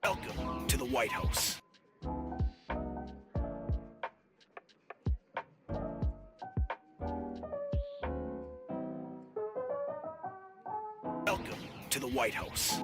Welcome to the White House. Welcome to the White House.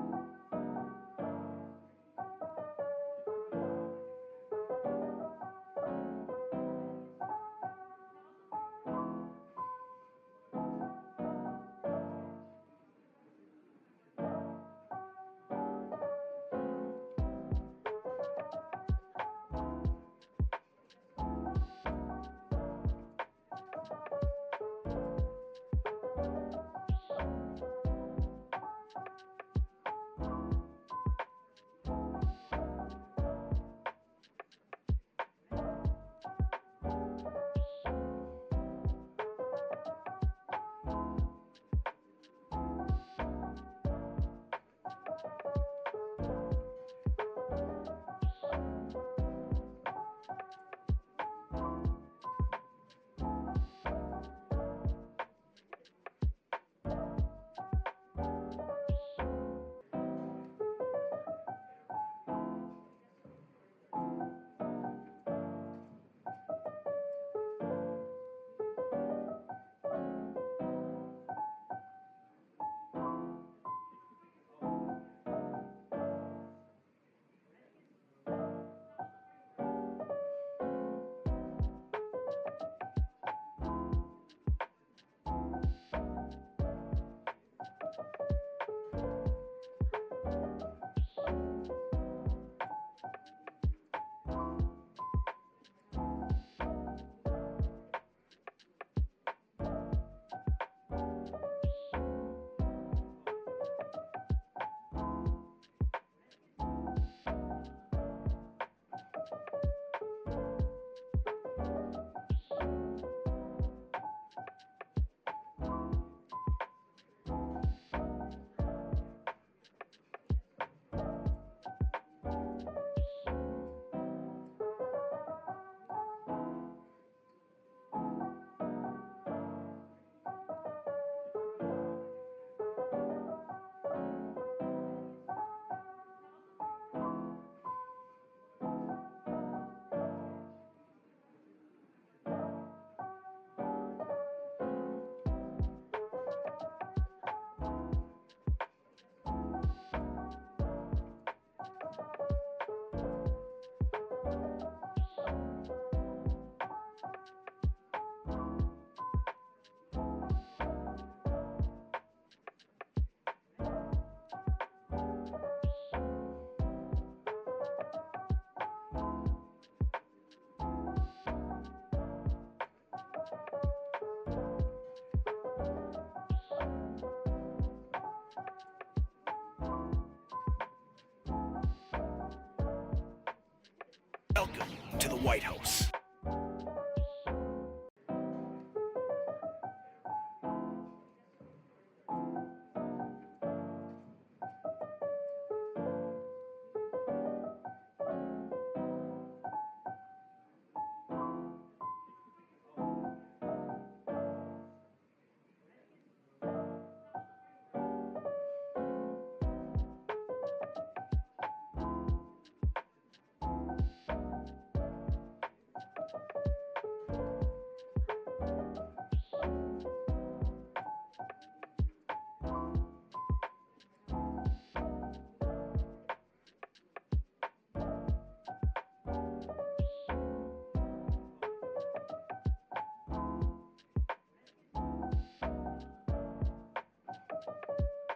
Welcome to the White House.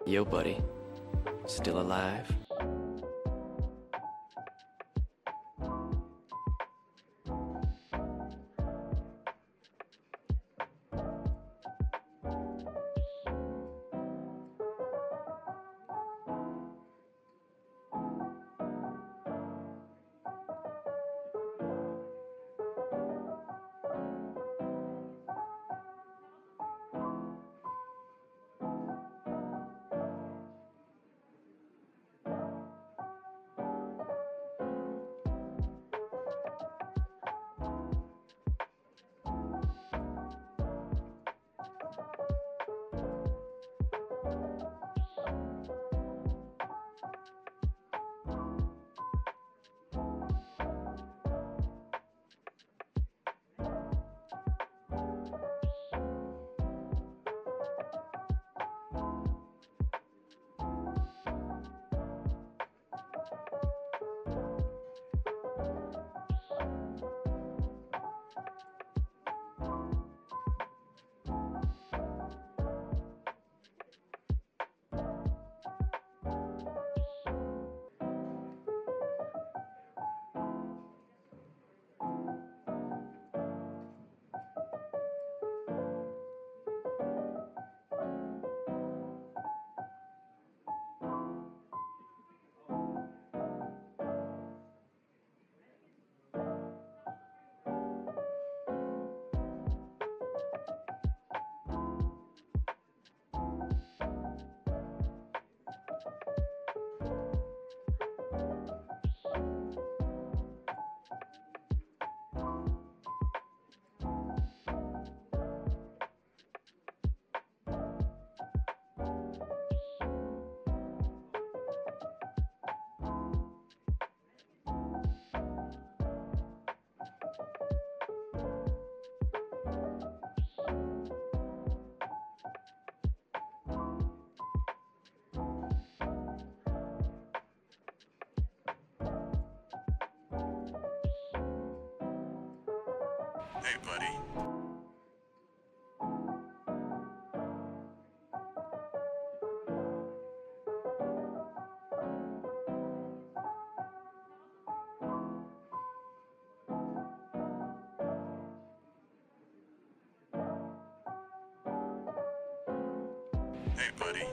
Yo, buddy. Still alive? Hey, buddy. Hey, buddy.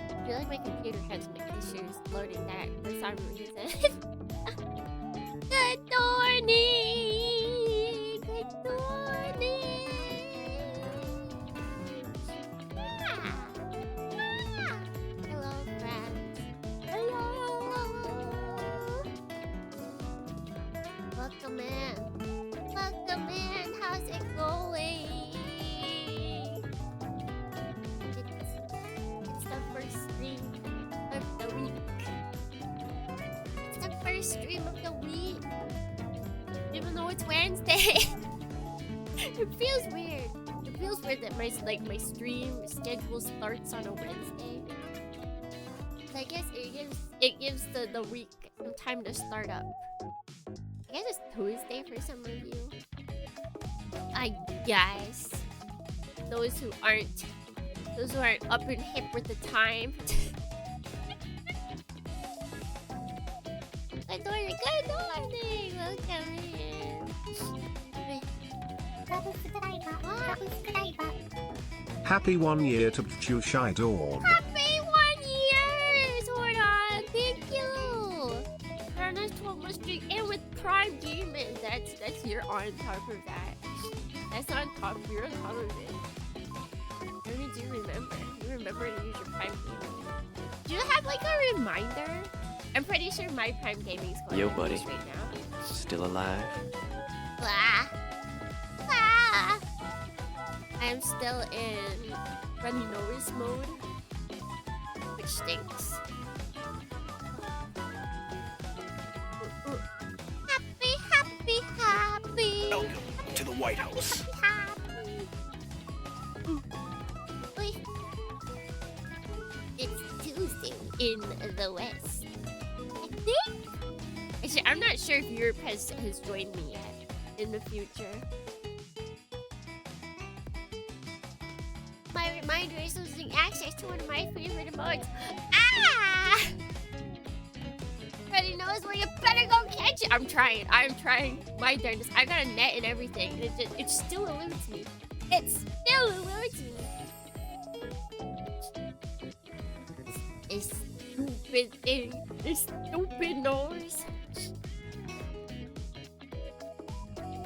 I feel like my computer has some issues loading that for some reason. Good morning! Good morning! Hello, friends. Hello! Welcome in. Welcome in. How's it going? It's the first stream of the week. It's the first stream of the week. Even though it's Wednesday. It feels weird. It feels weird that my stream schedule starts on a Wednesday. So I guess it gives the week some time to start up. I guess it's Tuesday for some of you. I guess those who aren't up and hip with the time. Good morning, good morning. Welcome in. Happy 1 year to Pchushai Dawn. Happy 1 year, Zordon. Thank you. You're on a 12-month streak and with Prime Gaming. You're on top of that. That's on top. You're on top of it. I mean, do you remember? You remember to use your Prime Gaming. Do you have like a reminder? I'm pretty sure my Prime Gaming's going Yo, on buddy. right now. Still alive? Blah. Blah. I'm still in runny nose mode, which stinks. Happy, happy, happy. Welcome to the White House. Happy. Wait. It's Tuesday in the West. I think. Actually, I'm not sure if Europe has joined me yet in the future. My reminder is losing access to one of my favorite emotes. Ah! Freddy knows where you better go catch it. I'm trying. My darndest. I got a net and everything. And it still eludes me. It still eludes me. This stupid thing. This stupid nose.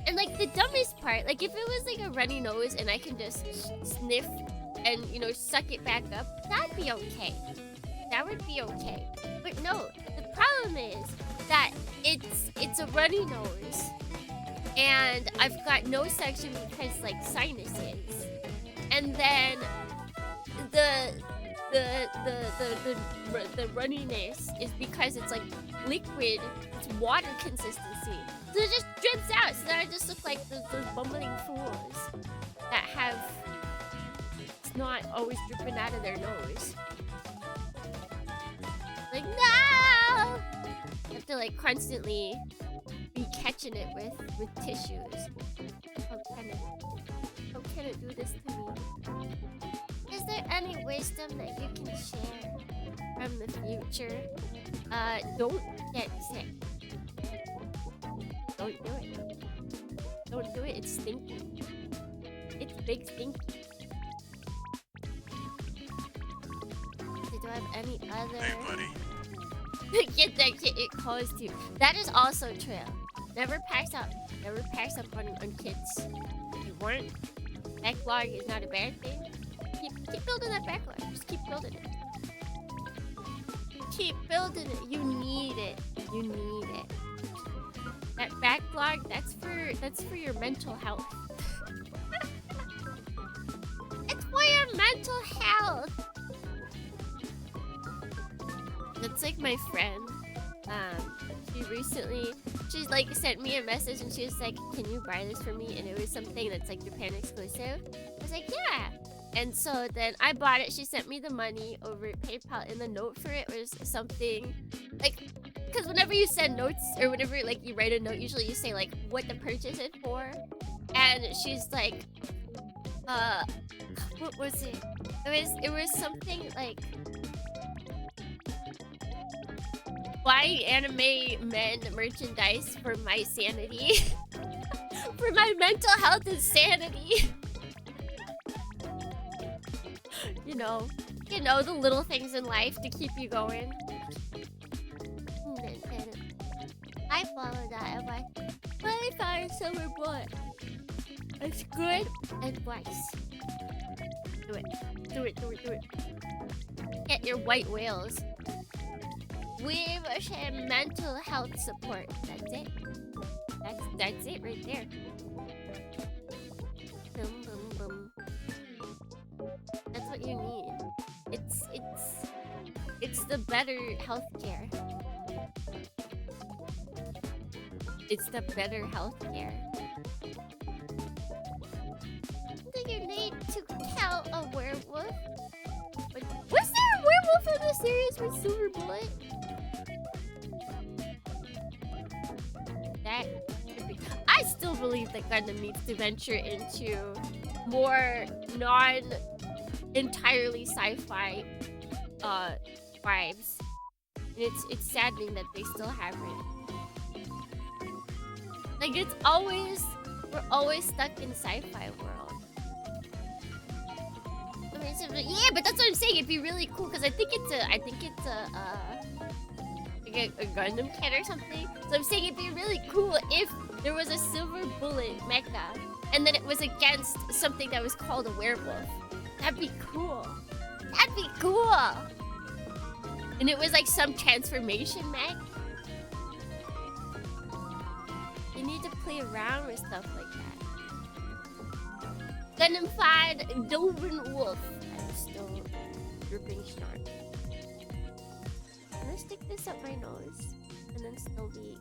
And like the dumbest part, like if it was like a runny nose and I can just sniff and, you know, suck it back up, that'd be okay. That would be okay. But no, the problem is that it's a runny nose and I've got nose section because like sinuses. And then the runniness is because it's like liquid, it's water consistency. So it just drips out, so then I just look like those bumbling fools that have snot always dripping out of their nose. Like, no! I have to like constantly be catching it with tissues. How can it do this to me? Is there any wisdom that you can share from the future? Don't get sick. Don't do it. Don't do it, it's stinky. It's big stinky. I have any other? Hey, buddy. Get that kid it calls to. That is also true. Never pass up. Never pass up on kids. You weren't. Backlog is not a bad thing. Keep building that backlog. Just keep building it. Keep building it. You need it. You need it. That backlog, that's for your mental health. It's for your mental health. That's like my friend. She like sent me a message and she was like, "Can you buy this for me?" And it was something that's like Japan exclusive. I was like, "Yeah." And so then I bought it. She sent me the money over PayPal, and the note for it was something like, because whenever you send notes or whenever like you write a note, usually you say like what the purchase is for. And she's like, what was it? It was something like, buy anime men merchandise for my sanity. For my mental health and sanity. You know, the little things in life to keep you going. I follow that advice. I find summer boy. It's good advice. Do it. Do it, do it, do it. Get your white whales. We share mental health support. That's it. That's it right there. Boom, boom, boom. That's what you need. It's the better healthcare. It's the better healthcare. Do you need to kill a werewolf? Was there a werewolf in the series with Silver Bullet? That could be. I still believe that Gundam needs to venture into more non-entirely sci-fi vibes. And it's saddening that they still haven't. Like we're always stuck in sci-fi world. I mean, yeah, but that's what I'm saying. It'd be really cool because I think it's a Gundam kit or something. So I'm saying it'd be really cool if there was a Silver Bullet mecha and then it was against something that was called a werewolf. That'd be cool. That'd be cool. And it was like some transformation mech. You need to play around with stuff like that. Gundam 5 Doven Wolf. I'm still dripping snort. I'm gonna stick this up my nose and then still be.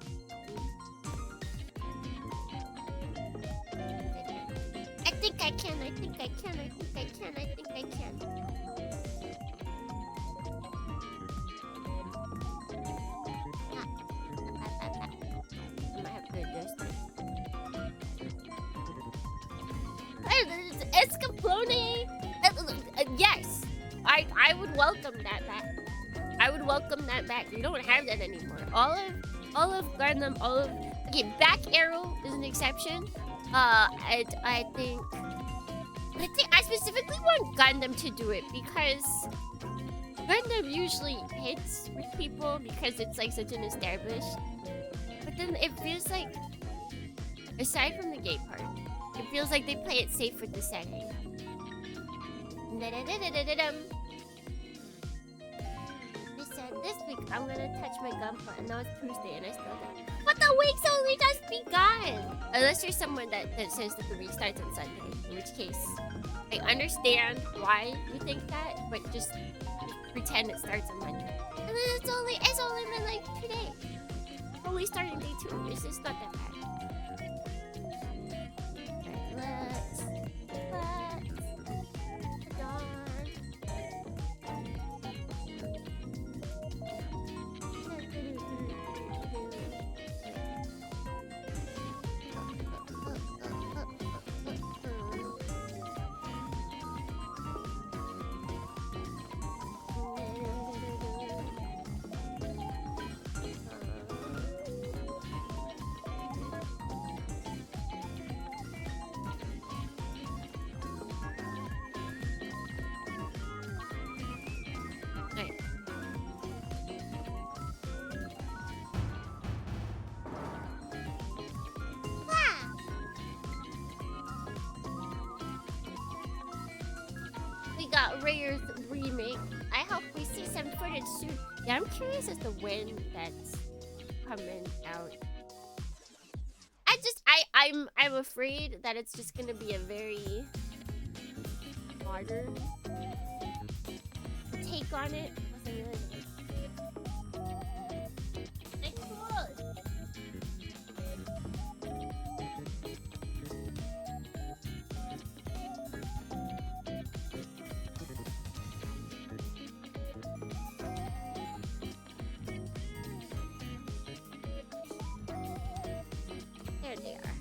I think I can. I think I can. I think I can. I think I can. I might have to adjust it. Escaflowne! Yes! I would welcome that back. I would welcome that back. We don't have that anymore. All of Gundam, okay, Back Arrow is an exception. I think I specifically want Gundam to do it because Gundam usually hits with people because it's like such an established. But then it feels like, aside from the gay part, it feels like they play it safe with the setting. They said this week I'm gonna touch my gunpla, and now it's Tuesday and I still don't. But the week's only just begun! Unless you're someone that says that the week starts on Sunday, in which case I understand why you think that, but just pretend it starts on Monday. And then it's only been like 2 days. Only starting day 2. It's just not that bad. Let's dawn. recorded soon. Yeah, I'm curious as to when that's coming out. I'm afraid that it's just gonna be a very modern take on it. Wasn't really nice. Cool. There they are.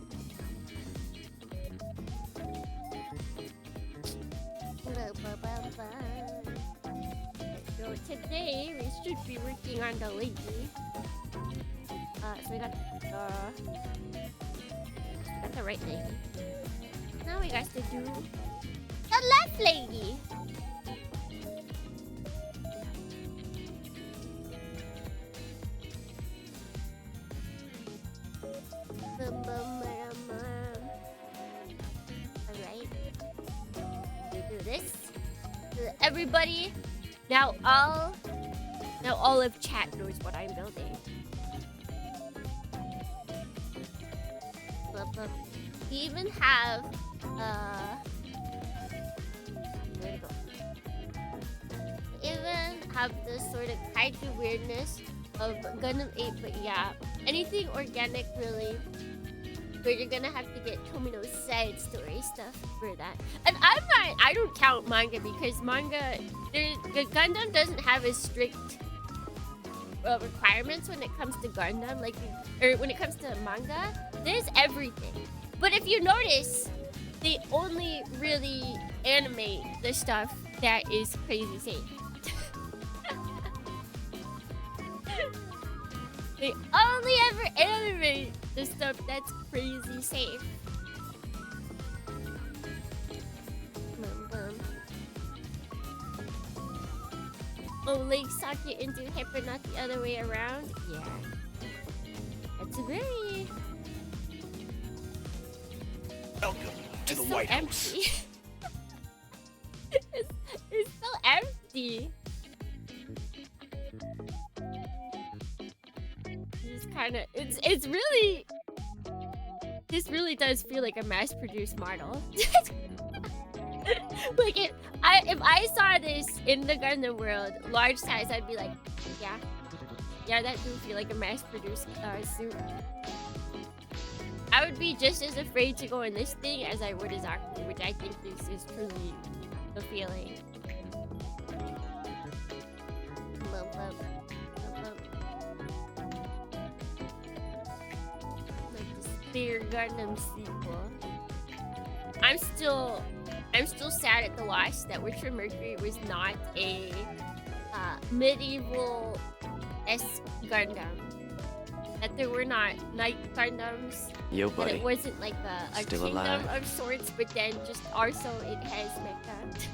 So today we should be working on the lady. So we got the right lady. Now we got to do the left lady. Alright. We do this. Everybody, now all of chat knows what I'm building. We even have where to go? We even have this sort of kaiju weirdness of Gundam 8, but yeah, anything organic really. But you're gonna have to get Tomino's side story stuff for that. And I don't count manga because manga, Gundam doesn't have as strict requirements when it comes to Gundam, or when it comes to manga. There's everything. But if you notice, they only really animate the stuff that is crazy safe. They only ever animate the stuff that's crazy safe. Oh, leg socket into hip and not the other way around? Yeah. That's great. Welcome to the so White empty. House. It's so empty. It's really, this really does feel like a mass-produced model. Like if I saw this in the Gundam world, large size, I'd be like, yeah, that do feel like a mass-produced suit. I would be just as afraid to go in this thing as I would as Aku, which I think this is truly the feeling. Spear Gundam sequel. I'm still sad at the loss that Witcher Mercury was not a medieval-esque Gundam. That there were not Knight Gundams. Yo, That buddy. it wasn't like a Still kingdom alive. of sorts, but then just also it has mecha.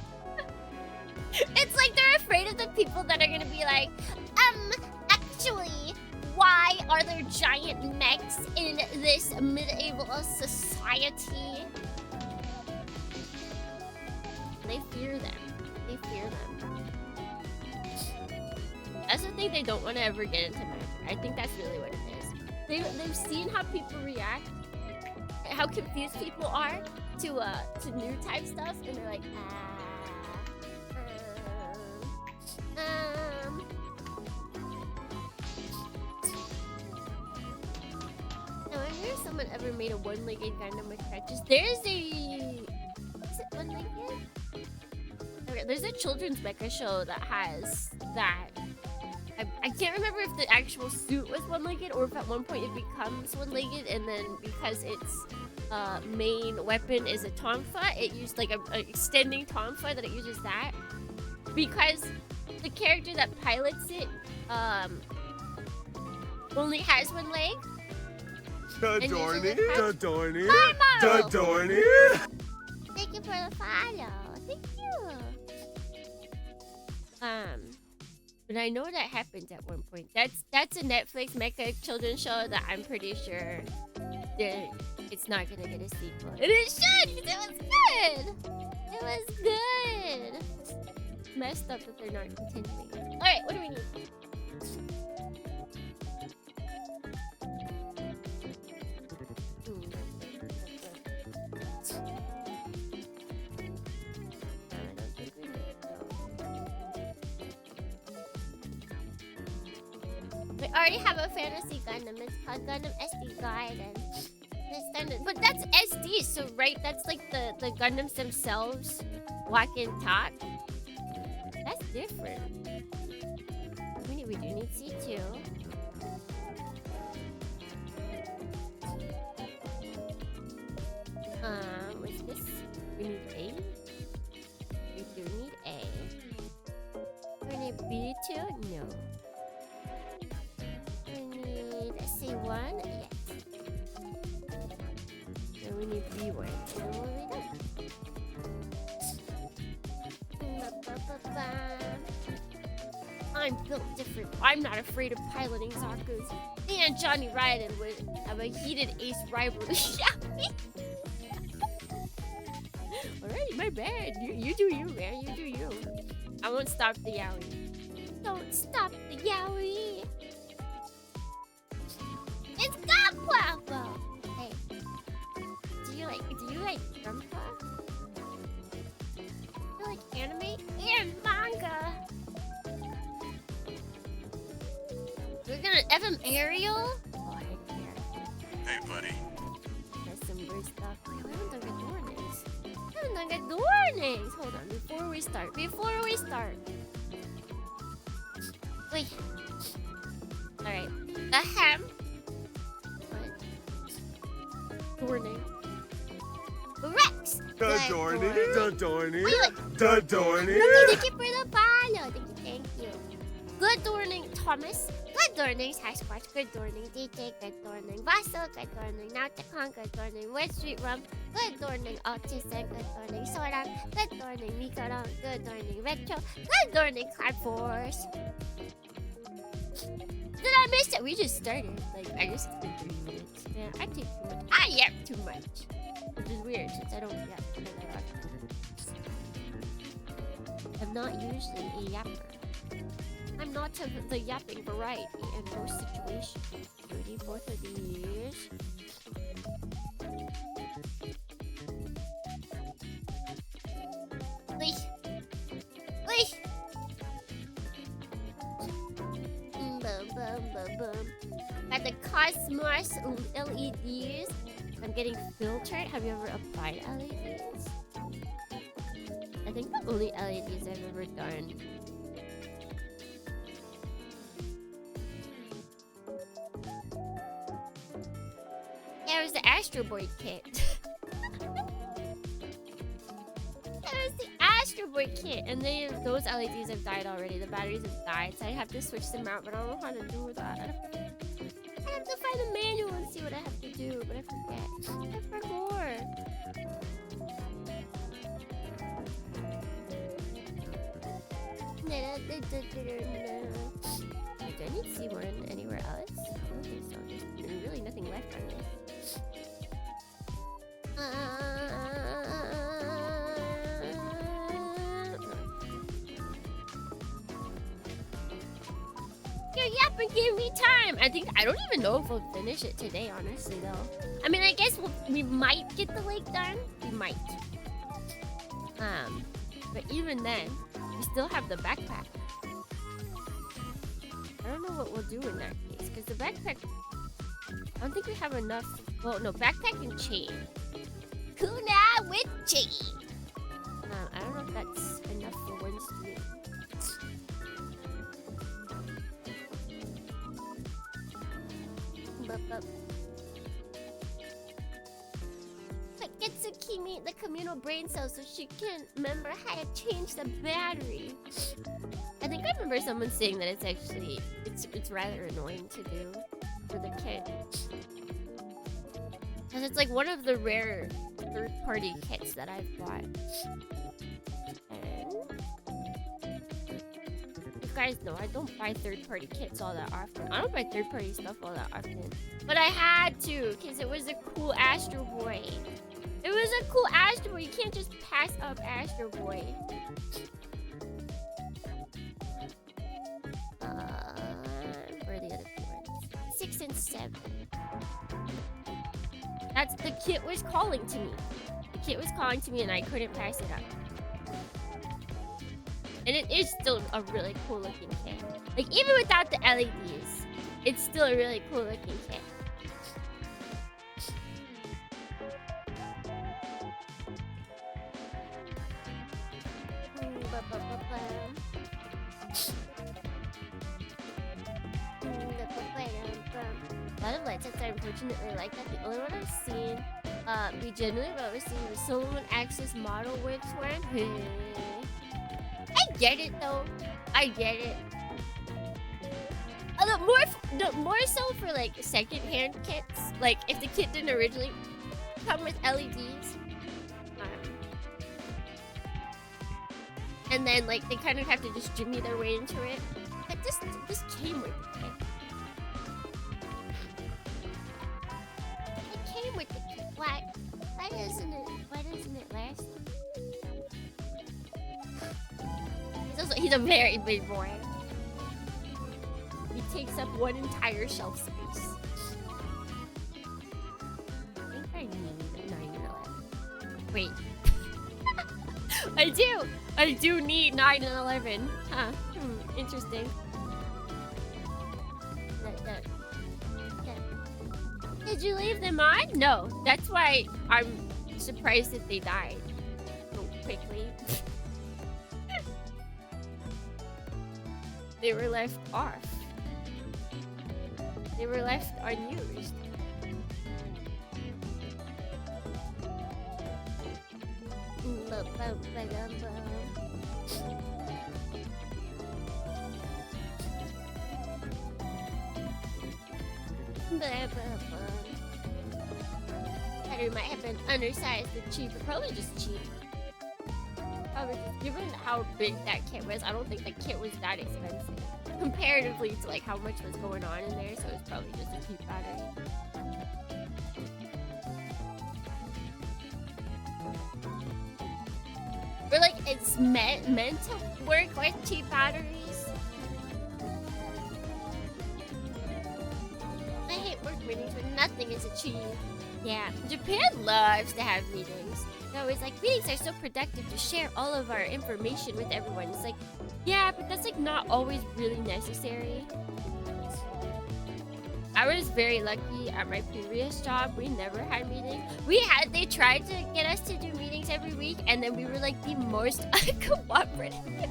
It's like they're afraid of the people that are gonna be like, actually, why are there giant mechs in this medieval society? They fear them. They fear them. That's the thing they don't want to ever get into magic. I think that's really what it is. They've seen how people react, how confused people are to new type stuff, and they're like, I wonder if someone ever made a one-legged Gundam with crutches. There's a... Is it one-legged? Okay, there's a children's mecha show that has that. I can't remember if the actual suit was one-legged or if at one point it becomes one-legged, and then because its main weapon is a tonfa, it used like a extending tonfa that it uses that. Because the character that pilots it only has one leg. Dadorny, Dadorny, Hi, Maro. Dadorny. Thank you for the follow. Thank you. But I know that happens at one point. That's a Netflix mecha children's show that I'm pretty sure that it's not gonna get a sequel. And it should, 'cause it was good. It was good. messed up that they're not continuing. Alright, what do we need? We already have a fantasy Gundam. It's called Gundam SD Guide, but that's SD, so right? That's like the Gundams themselves walk and talk. That's different. We do need C2. What's this? We need A. We do need A. We need B2? No. We need C1? Yes. And we need B1. And we'll be done. I'm built different. I'm not afraid of piloting Zaku's. Me and Johnny Raiden would have a heated ace rivalry. Alrighty, my bad. You do you, man. You do you. I won't stop the yaoi. Don't stop the yaoi. It's Guncannon. Hey, do you like Grandpa? You like anime and manga? We're gonna FM Ariel? Oh, heck yeah. Hey, buddy. That's some weird stuff. We haven't done good warnings. Hold on, before we start. Wait. Alright. Ahem. What? Warning. Rex! Dadorning. Thank you for the follow. Thank you. Good morning, Thomas. Good morning, Sasquatch. Good morning, DJ. Good morning, Vassal. Good morning, Nauticon. Good morning, West Street Rum. Good morning, Autism. Good morning, Soran. Good morning, Mikoron. Good morning, Retro. Good morning, Cloud Force. Did I miss it? We just started. I just did 3 minutes. Man, I take too much. I yap too much. Which is weird since I don't yap. I'm not usually a yapper. I'm not of the yapping variety in most situations. Ready, both of these. Wait. Got the Cosmos LEDs. I'm getting filtered. Have you ever applied LEDs? I think the only LEDs I've ever done. Yeah, it was the Astro Boy kit. The Astro Boy kit, and those LEDs have died already. The batteries have died, so I have to switch them out. But I don't know how to do that. I have to find the manual and see what I have to do, but I forget. I forgot. Do I need C1 anywhere else? I don't think so. There's really nothing left on this. Your yapping gave me time. I don't even know if we'll finish it today, honestly, though. I mean, I guess we might get the lake done. We might. But even then, we still have the backpack. I don't know what we'll do in that case, because the backpack, I don't think we have enough. Well, no, backpack and chain. Kuna with chain. I don't know if that's enough for one stream. But get Tsukimi the communal brain cells so she can remember how to change the battery. I think I remember someone saying that it's actually it's rather annoying to do for the kit. Because it's like one of the rare third-party kits that I've bought. And you guys know I don't buy third-party kits all that often. I don't buy third-party stuff all that often. But I had to, because it was a cool Astro Boy. It was a cool Astro Boy. You can't just pass up Astro Boy. and 7. That's the kit was calling to me. The kit was calling to me and I couldn't pass it up. And it is still a really cool looking kit. Like even without the LEDs, it's still a really cool looking kit. A lot of light sets are unfortunately like that. The only one I've seen be generally well received is someone access model works one. I get it though. I get it. Although more so for like second-hand kits. Like if the kit didn't originally come with LEDs. And then like they kind of have to just jimmy their way into it. But this came with the kit. It came with the kit. Why doesn't it last? He's a very big boy. He takes up one entire shelf space. I think I need 9 and 11. Wait. I do need 9 and 11. Huh. Interesting. Did you leave them on? No. That's why I'm surprised that they died so quickly. They were left off. They were left unused. Battery might have been undersized and cheap, but probably just cheap. Probably just, given how big that kit was, I don't think the kit was that expensive comparatively to like how much was going on in there, so it's probably just a cheap battery. Or like it's meant to work with cheap batteries. I hate work meetings when nothing is achieved. Yeah, Japan loves to have meetings. They're always like, meetings are so productive to share all of our information with everyone. It's like, yeah, but that's like not always really necessary. I was very lucky at my previous job. We never had meetings. They tried to get us to do meetings every week, and then we were like the most uncooperative.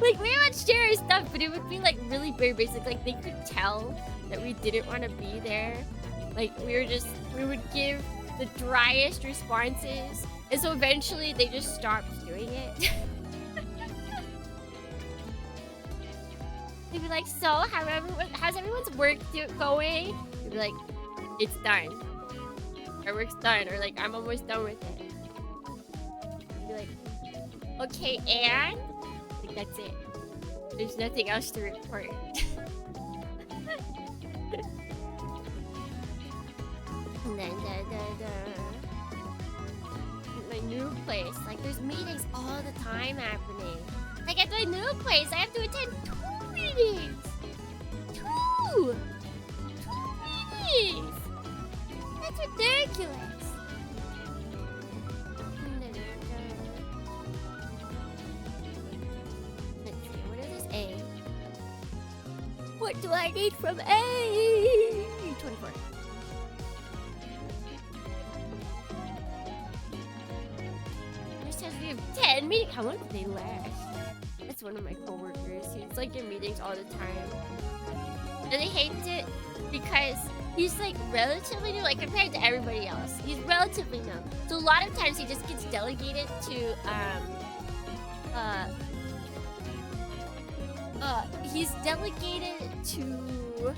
Like we would share stuff, but it would be like really very basic. Like they could tell that we didn't want to be there. Like we would give the driest responses, and so eventually they just stopped doing it. They'd be like, so how's everyone's work going? They'd be like, it's done. Our work's done, or like I'm almost done with it. They'd be like, okay, and like that's it. There's nothing else to report. My new place, like there's meetings all the time happening. Like at my new place, I have to attend 2 meetings. 2 meetings. That's ridiculous. Let's see, what is this A? What do I need from A? 24. We have 10 meetings. How long do they last? That's one of my coworkers. He's like in meetings all the time. And he hates it because he's like relatively new, like compared to everybody else. He's relatively new. So a lot of times he just gets delegated to he's delegated to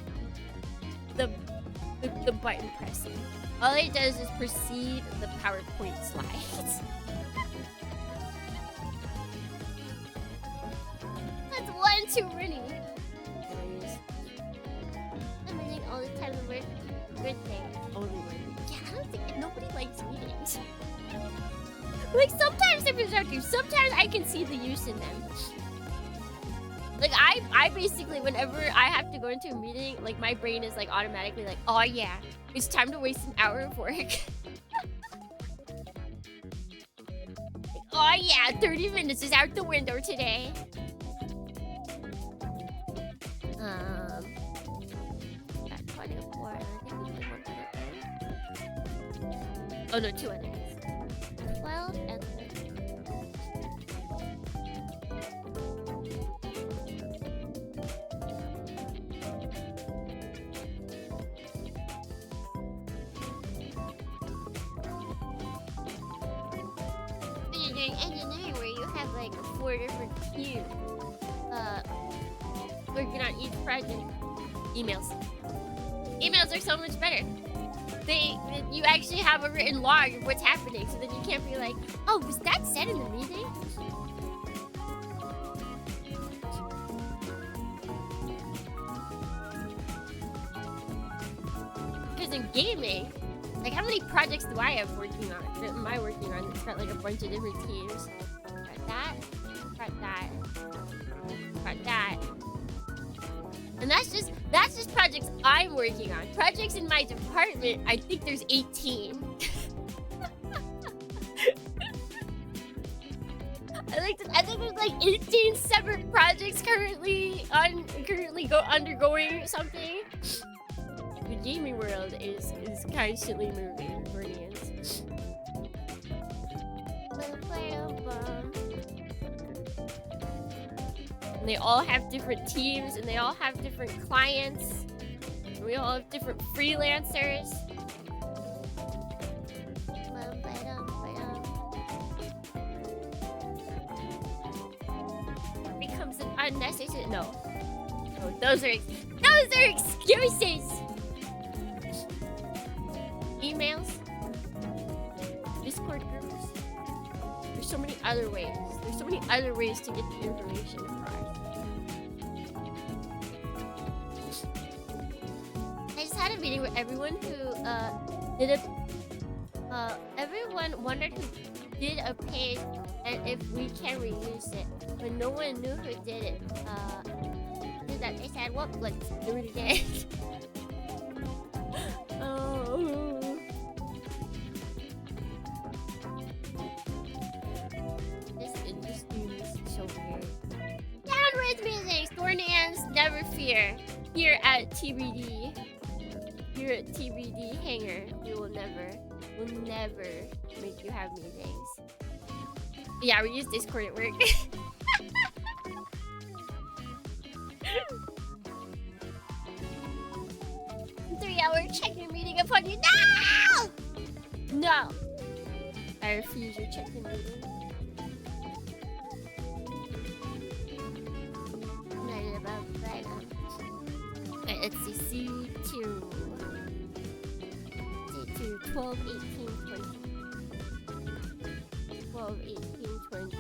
the button pressing. All he does is proceed the PowerPoint slides. That's one too many. I'm meeting all the time at work. Good thing. Only one. Yeah, I don't think nobody likes meetings. Like sometimes they're productive. Sometimes I can see the use in them. Like I basically, whenever I have to go into a meeting, like my brain is like automatically like, oh yeah, it's time to waste an hour of work. Like, oh yeah, 30 minutes is out the window today. Got 24. I think we did one other. Oh no, 2 others. 12 and 13. When you're doing engineering where you have like 4 different teams working on each project. Emails are so much better. You actually have a written log of what's happening, so then you can't be like, oh, was that said in the meeting? Because in gaming, like how many projects do I have working on? That am I working on? It's got like a bunch of different teams. Got that, got that, got that. And that's just projects I'm working on. Projects in my department, I think there's 18. I think there's like 18 separate projects currently undergoing something. The gaming world is constantly moving, brilliant. And they all have different teams, and they all have different clients. And we all have different freelancers. It becomes an unnecessary. No, those are excuses. Emails, Discord groups. There's so many other ways. There's so many other ways to get the information across. I just had a meeting with everyone who everyone wondered who did a page and if we can reuse it, but no one knew who did it. That they said, "Well, let's do it again." Oh. This industry is so weird. Downwards music, Stornans, never fear. Here at TBD Hangar, we will never make you have meetings. Yeah, we use Discord at work. 3-hour check-in meeting upon you. No! No! I refuse your check-in meeting. United about Venom. Alright, let's see. C2. 12, 18, 20. 12, 18, 20.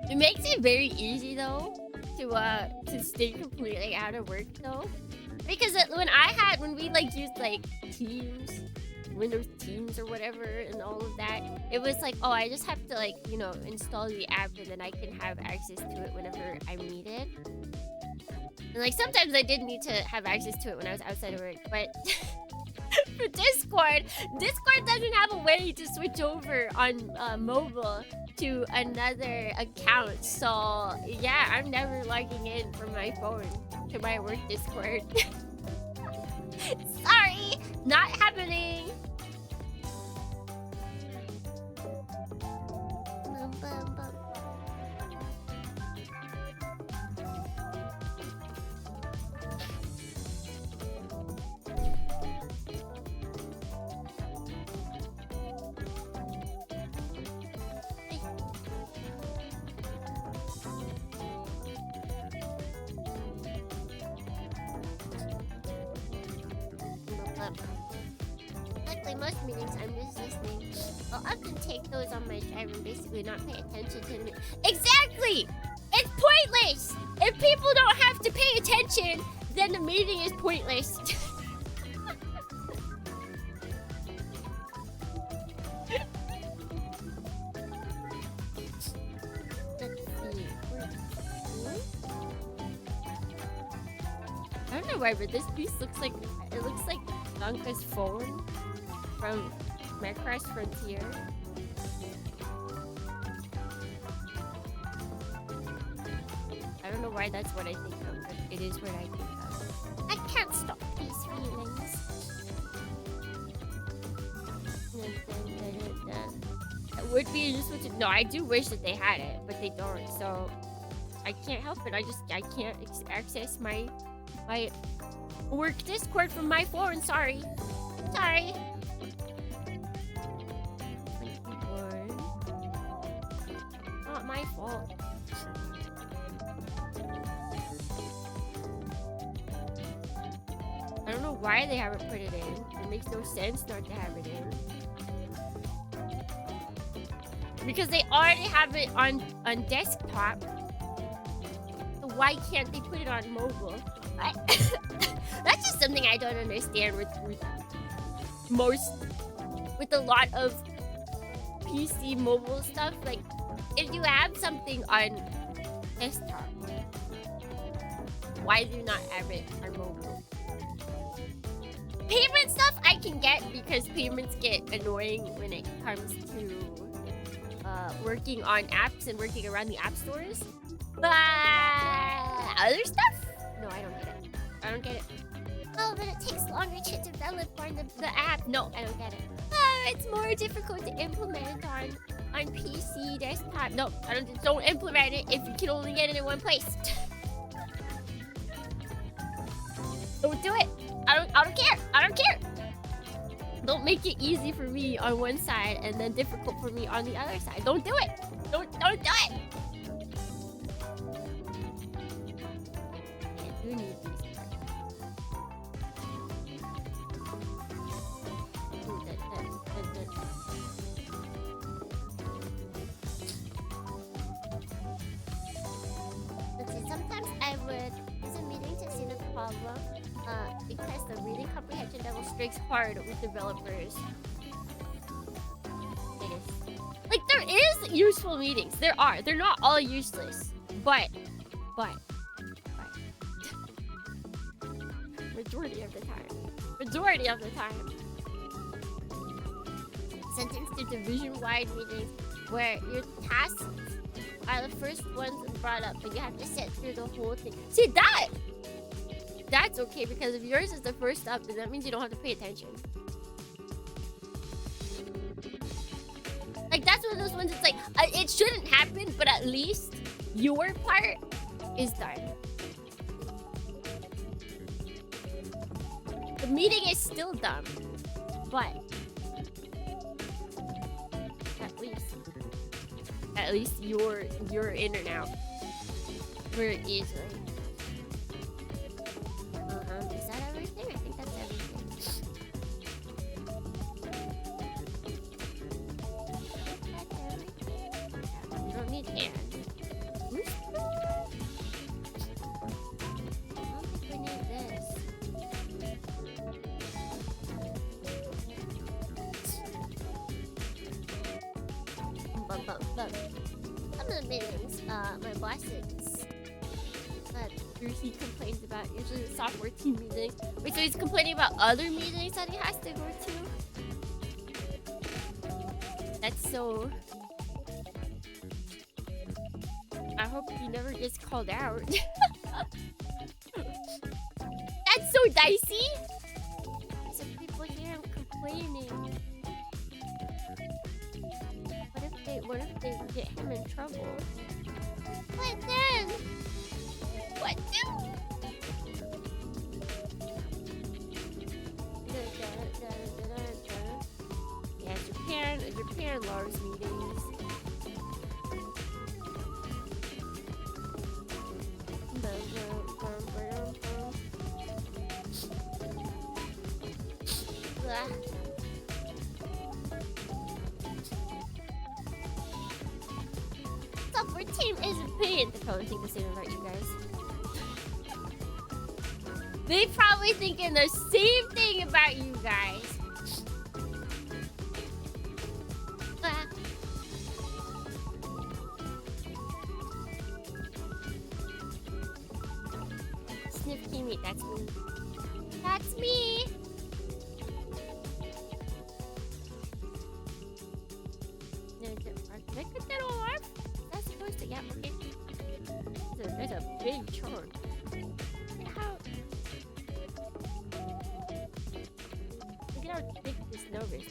It makes it very easy though to stay completely out of work though, because when we like used like Teams, Windows Teams or whatever, and all of that, it was like, oh, I just have to like, you know, install the app and then I can have access to it whenever I need it. And like sometimes I did need to have access to it when I was outside of work, but for Discord doesn't have a way to switch over on mobile to another account, so yeah, I'm never logging in from my phone to my work Discord. Sorry, not happening. Like most meetings, I'm just listening. I'll often take those on my drive and basically not pay attention to them. Exactly! It's pointless! If people don't have to pay attention, then the meeting is pointless. Let's see. I don't know why, but this piece looks like Gunca's phone from Macross Frontier. I don't know why that's what I think of, but it is what I think of. I can't stop these feelings. It would be useful to. No, I do wish that they had it, but they don't. So I can't help it. I can't access my work Discord from my phone. Sorry. Sorry. Not my fault. I don't know why they haven't put it in. It makes no sense not to have it in. Because they already have it on desktop. So why can't they put it on mobile? That's just something I don't understand with a lot of PC mobile stuff. Like, if you have something on desktop, why do you not have it on mobile? Payment stuff I can get because payments get annoying when it comes to working on apps and working around the app stores. But other stuff? No, I don't get it. I don't get it. Oh, but it takes longer to develop on the app. No, I don't get it. It's more difficult to implement on PC, desktop. No, don't implement it if you can only get it in one place. Don't do it. I don't care. I don't care. Don't make it easy for me on one side and then difficult for me on the other side. Don't do it. Don't do it. I do need these parts. Let's see, sometimes I would use a meeting to see the problem. Because the reading comprehension level strikes hard with developers. It is. Like, there is useful meetings. There are. They're not all useless. But. Majority of the time. Sentenced to division-wide meetings where your tasks are the first ones brought up, but you have to sit through the whole thing. See, that's okay, because if yours is the first up, then that means you don't have to pay attention. Like, that's one of those ones that's like, it shouldn't happen, but at least your part is done. The meeting is still dumb, but at least you're in and out where it is, right? Is that everything? I think that's everything. You don't need hand. I don't think we need this. But some of the meetings, my boss is he complains about usually the software team meeting. Wait, so he's complaining about other meetings that he has to go to? That's so... I hope he never gets called out. That's so dicey! Some people hear him complaining. What if they get him in trouble? What then? What then? Yeah, Japan loves meetings. team isn't paying. They probably think the same about you guys. They probably thinking the same thing about you guys. Sniff teammate, that's me. That's me! Did I cut that all off? That's supposed to, yeah, okay. That's a big chunk. How? Look at how big this nose is.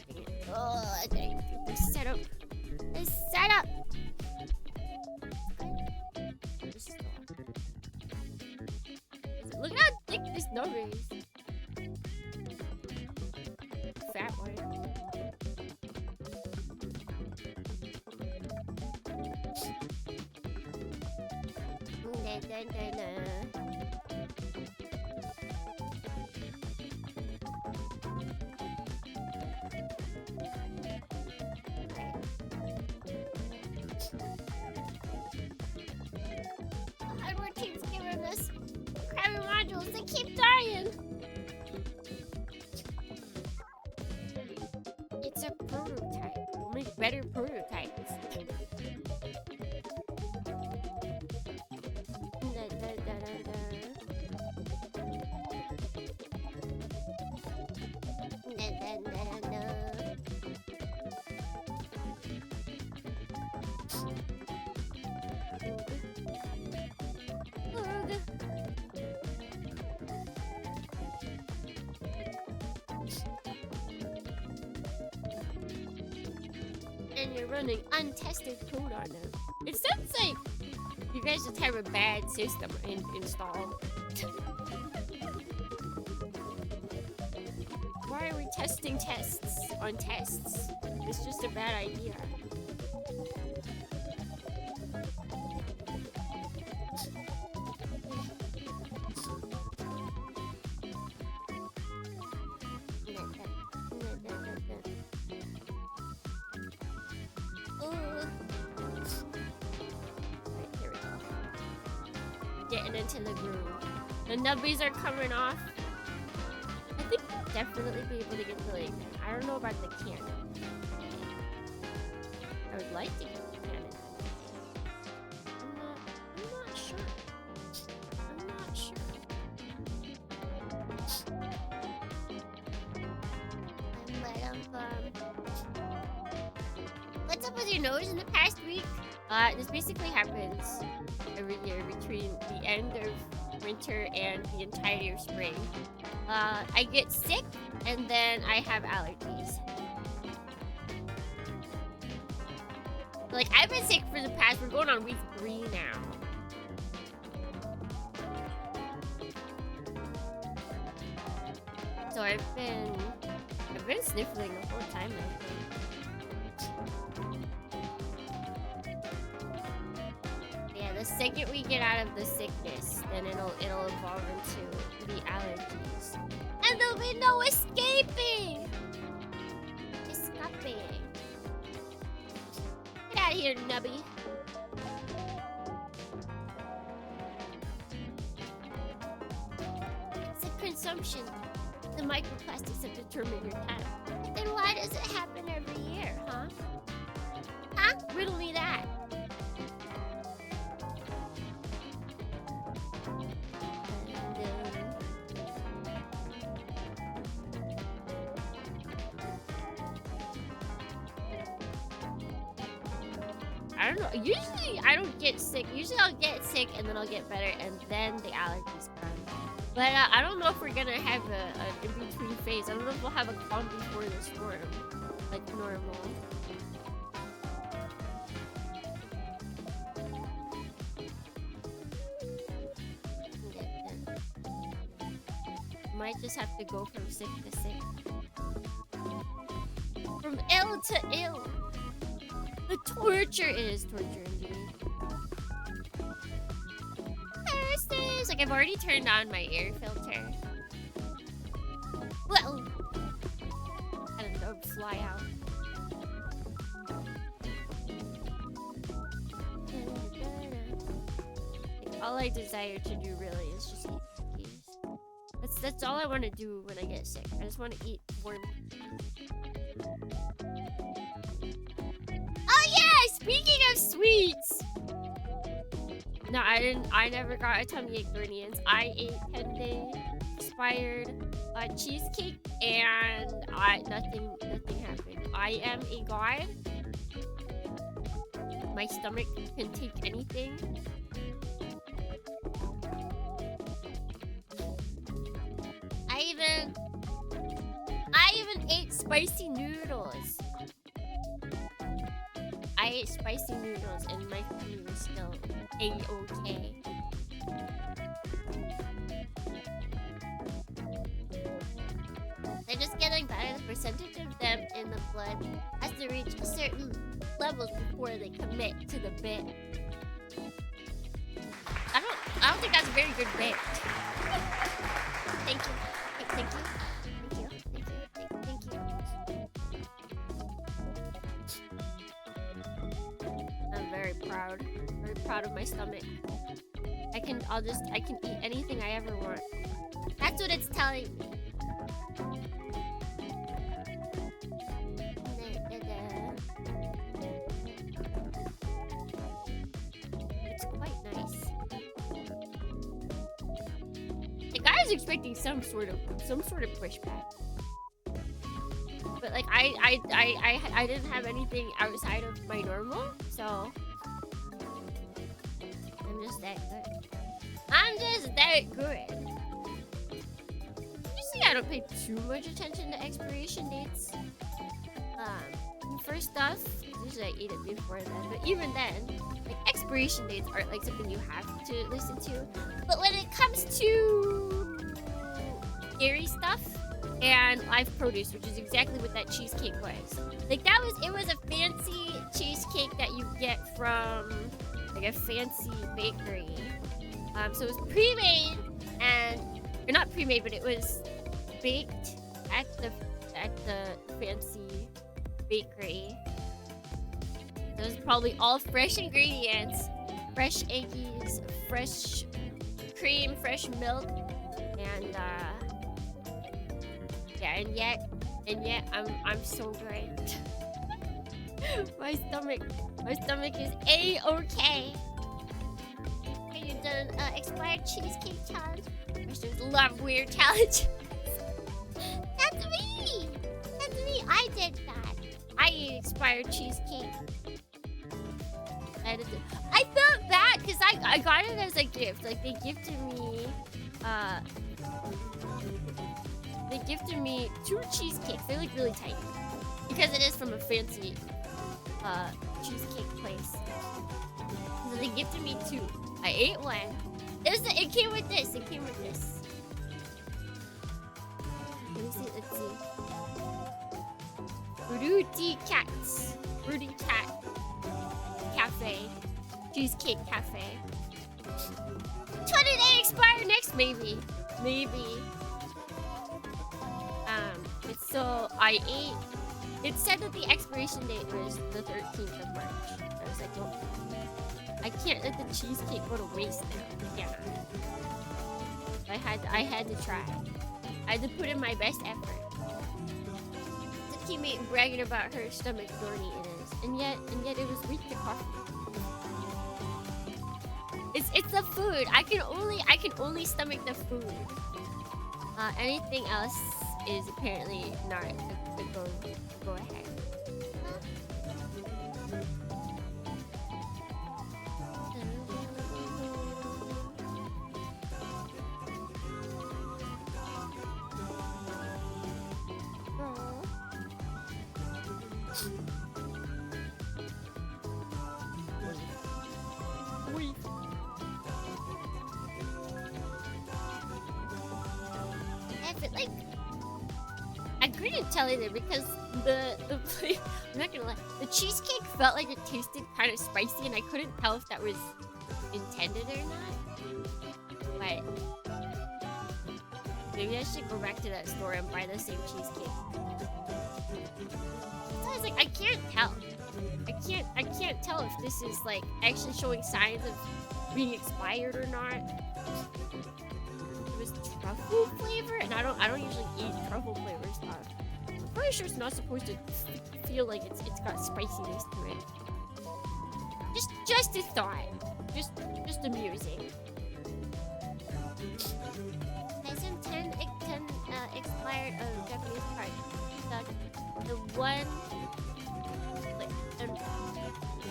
Oh, I gotta get this set up. This set up! This is look at how thick this nose is. Fat one. Hardware team's giving us crappy modules. They keep dying. It's a prototype. We'll make better prototypes. And you're running untested code on them. It sounds like you guys just have a bad system installed. Why are we testing tests on tests? It's just a bad idea. Getting into the groove. The nubbies are coming off. I think I'll definitely be able to get the like. I don't know about the cannon. I would like to get the cannon. I'm not sure. I'm not sure. What's up with your nose in the past week? This basically happens every year between the end of winter and the entirety of spring. I get sick and then I have allergies. Like, I've been sick for the past, we're going on week 3 now. So I've been sniffling the whole time, I think. The second we get out of the sickness, then it'll evolve into the allergies. And there'll be no escaping! Escaping. Get out of here, nubby. It's a consumption. The microplastics have determined your time. But then why does it happen every year, huh? Huh? Riddle me that. I don't know. Usually I don't get sick. Usually I'll get sick and then I'll get better and then the allergies come. But I don't know if we're gonna have an in-between phase. I don't know if we'll have a calm before the storm, like normal. Might just have to go from sick to sick. From ill to ill. The torture is torturing me. Thursdays! Like, I've already turned on my air filter. Well, I don't know, fly out. all I desire to do really is just eat cookies. That's all I want to do when I get sick. I just want to eat warm cookies. Oh yeah! Speaking of sweets! No, I never got a tummy ache, Guardians. I ate 10-day expired cheesecake and nothing happened. I am a god. My stomach can take anything. I even ate spicy noodles. I ate spicy noodles and my tummy was still A-okay. They're just getting better. The percentage of them in the blood has to reach a certain levels before they commit to the bit. I don't think that's a very good bit. Thank you. Thank you. I'm very proud. Very proud of my stomach. I can eat anything I ever want. That's what it's telling me. It's quite nice. Like, I was expecting some sort of pushback. But like I didn't have anything outside of my normal, so I'm just that good. Usually I don't pay too much attention to expiration dates. First off, usually I eat it before then, but even then, like, expiration dates aren't like something you have to listen to. But when it comes to dairy stuff and live produce, which is exactly what that cheesecake was. Like, it was a fancy cheesecake that you get from like a fancy bakery. So it was pre-made or not pre-made, but it was baked at the fancy bakery. It was probably all fresh ingredients, fresh eggies, fresh cream, fresh milk, and yeah, and yet I'm so good. my stomach is A-okay. Have you done expired cheesecake challenge? There's a lot of weird challenges. That's me. I did that. I ate expired cheesecake. I felt bad because I got it as a gift. Like, they gifted me 2 cheesecakes. They're like really tiny because it is from a fancy cheesecake place. So they gifted me 2. I ate one. It came with this. Let me see. Let's see. Fruity Cat Cafe. Cheesecake Cafe. 20-day expire next, maybe. So I ate. It said that the expiration date was the 13th of March. I was like, well, I can't let the cheesecake go to waste now. Yeah. I had to try. I had to put in my best effort. The teammate bragging about her stomach dorny it is, and yet it was weak to coffee. It's the food. I can only stomach the food. Anything else is apparently not a go ahead. Like, I couldn't tell either because the I'm not gonna lie, the cheesecake felt like it tasted kind of spicy, and I couldn't tell if that was intended or not. But maybe I should go back to that store and buy the same cheesecake. So I was like, I can't tell. I can't tell if this is like actually showing signs of being expired or not. It was truffle flavor, and I don't usually eat truffle flavor stuff. I'm pretty sure it's not supposed to feel like it's got spiciness to it. Just a thought. Just amusing. Tyson 10 expired Japanese card. The one like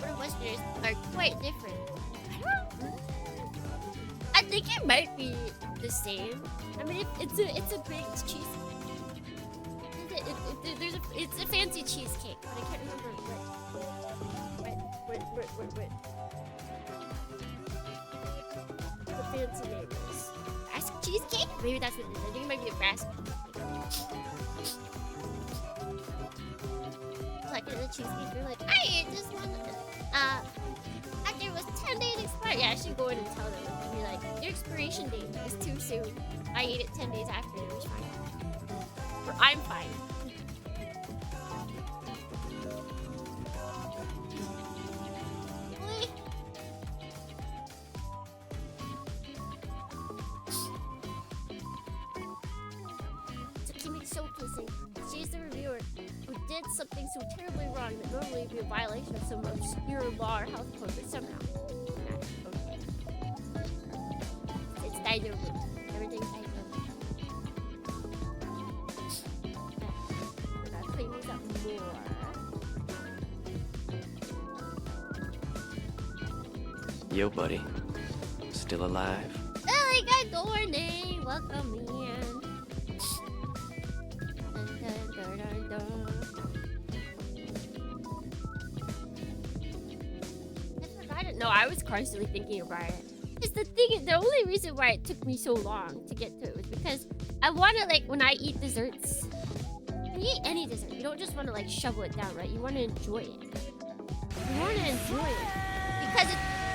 for Westerners are quite different. I think it might be the same. I mean, it's a baked cheesecake. It's a fancy cheesecake, but I can't remember what the fancy name is. Basque cheesecake? Maybe that's what it is. I think it might be a Basque cheesecake. Like in the cheesecake, they're like, I ate this one. After it was 10 days expired. Yeah, I should go in and tell them. And be like, your expiration date is too soon. I ate it 10 days after. It was fine. Or I'm fine. She's the reviewer who did something so terribly wrong that normally would be a violation of some obscure law or health code, but somehow. Okay. It's Daijo. Everything's Daijo. I gotta clean these up more. Yo, buddy. Still alive? Oh my god, Dorney! Welcome in. No, I was constantly thinking about it. Because the only reason why it took me so long to get to it was because I want to, like, when I eat desserts, when you eat any dessert, you don't just want to, like, shovel it down, right? You want to enjoy it. You want to enjoy it. Because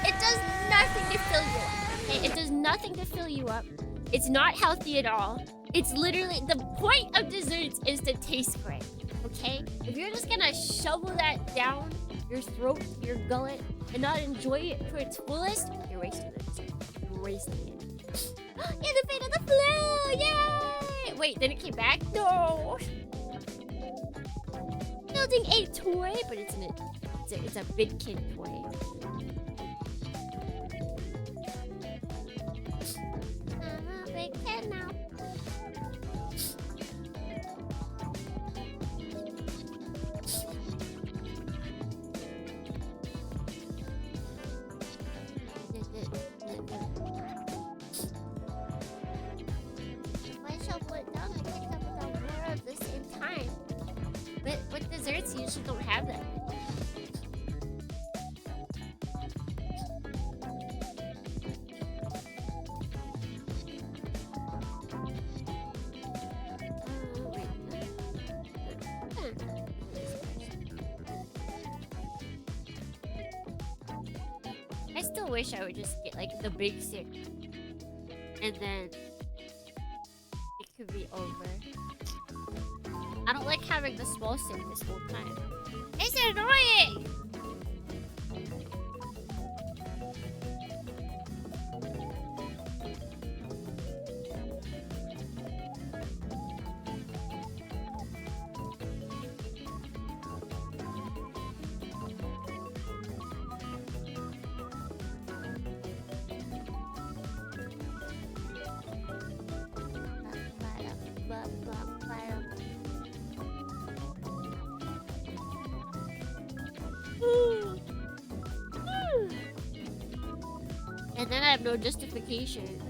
it does nothing to fill you up, okay? It does nothing to fill you up. It's not healthy at all. It's literally, the point of desserts is to taste great, okay? If you're just gonna shovel that down your throat, your gullet, and not enjoy it to its fullest, you're wasting it. You're wasting it. Yeah, the fate of the flu! Yay! Wait, then it came back? No! Building a toy, but it's a big kid toy. I'm a big kid now. Desserts usually don't have that. I still wish I would just get like the big stick and then it could be over. I don't like having the small stick this whole time. It's annoying! And then I have no justification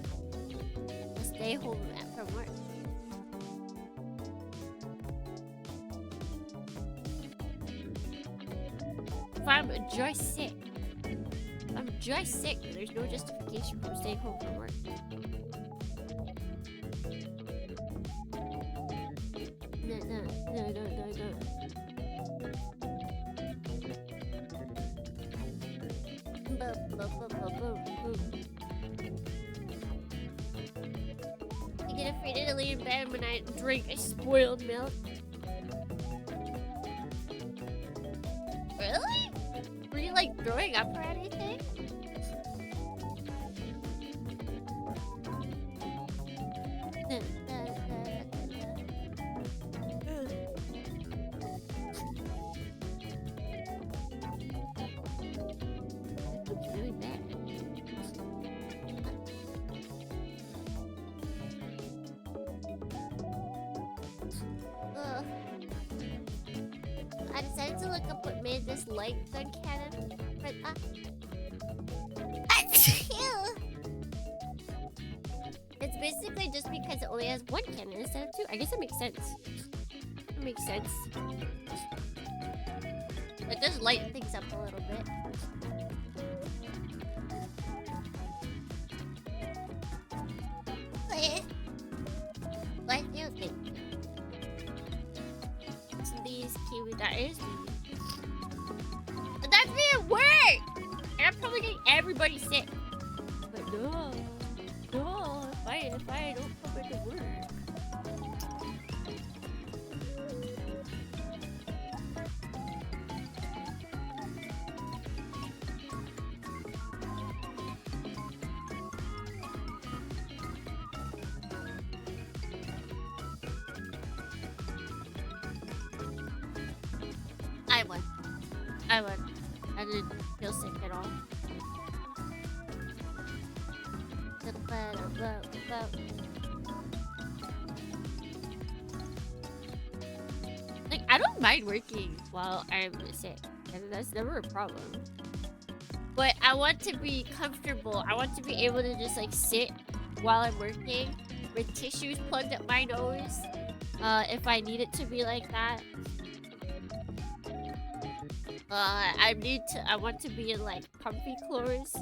to stay home from work. If I'm just sick, there's no justification for staying home from work. No. I get afraid to lay in bed when I drink spoiled milk. Really? Were you like throwing up or anything? I decided to look up what made this light gun cannon. But it's basically just because it only has one cannon instead of two. I guess it makes sense. It makes sense. It does lighten things up a little bit. What do you think? So these kiwi dice. But that's me at work! And I'm probably getting everybody sick. But no, if I don't come into work. I won. I didn't feel sick at all. Like, I don't mind working while I'm sick. That's never a problem. But I want to be comfortable. I want to be able to just like sit while I'm working with tissues plugged up my nose. If I need it to be like that. I want to be in like comfy clothes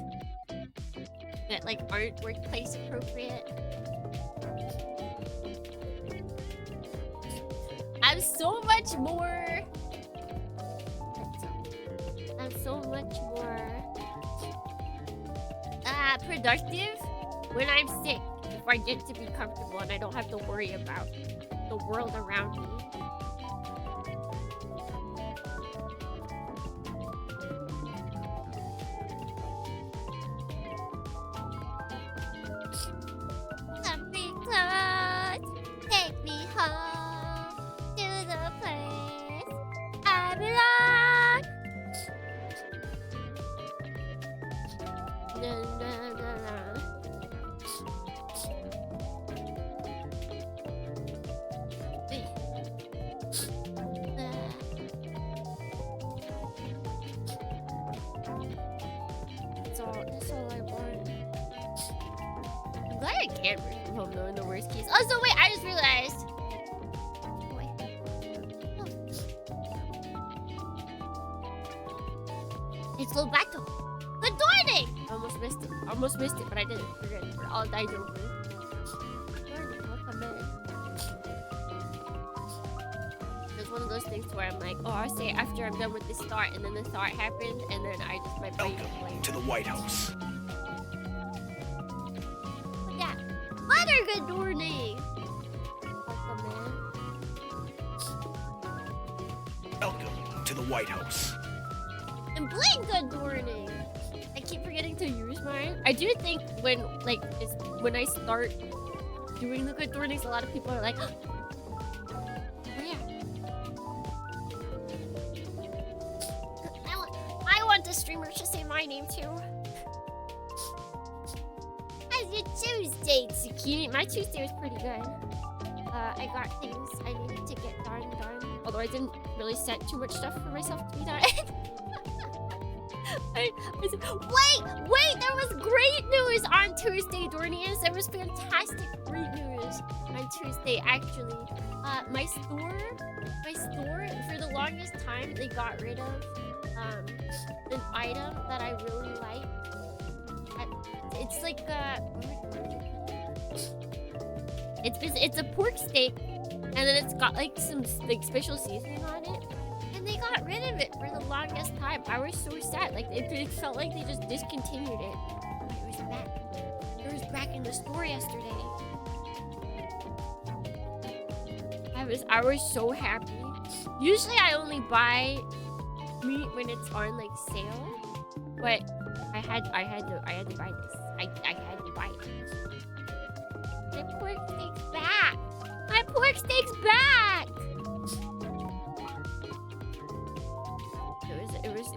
that like aren't workplace appropriate. I'm so much more productive when I'm sick if I get to be comfortable and I don't have to worry about the world around me. Missed it, but I didn't. We're good. We're all died over. Welcome in. It's one of those things where I'm like, oh, I'll say after I'm done with this thought, and then the thought happened, and then I just my brain Welcome to the White House. Yeah. Mother, good morning. Welcome in. Welcome to the White House. And Blink, good morning. I keep forgetting to use mine. I do think when I start doing the good mornings, a lot of people are like, oh yeah. I want the streamers to say my name too. How's your Tuesday, Zucchini? My Tuesday was pretty good. I got things I needed to get done. Although I didn't really set too much stuff for myself to be done. Wait, there was great news on Tuesday, Dornians. There was fantastic great news on Tuesday, actually. My store, for the longest time, they got rid of an item that I really like. It's like it's a pork steak, and then it's got like some like special seasoning on it. And they got rid of it for the longest time. I was so sad. Like it felt like they just discontinued it. But it was back. It was back in the store yesterday. I was so happy. Usually I only buy meat when it's on like sale, but I had to buy this. I had to buy it. My pork steak's back. My pork steak's back.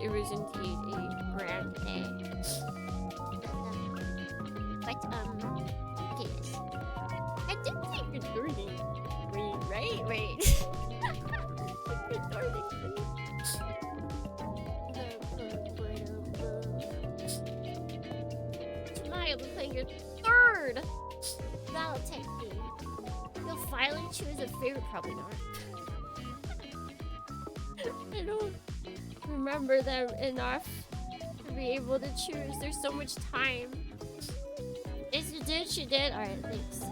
It was indeed a grand day. But okay, yes. I did think good morning. Wait. Good morning. you'll be playing your third Battletech game. You'll finally choose a favorite. Probably not. I don't remember them enough to be able to choose. There's so much time. Yes, you did. She did. All right, thanks.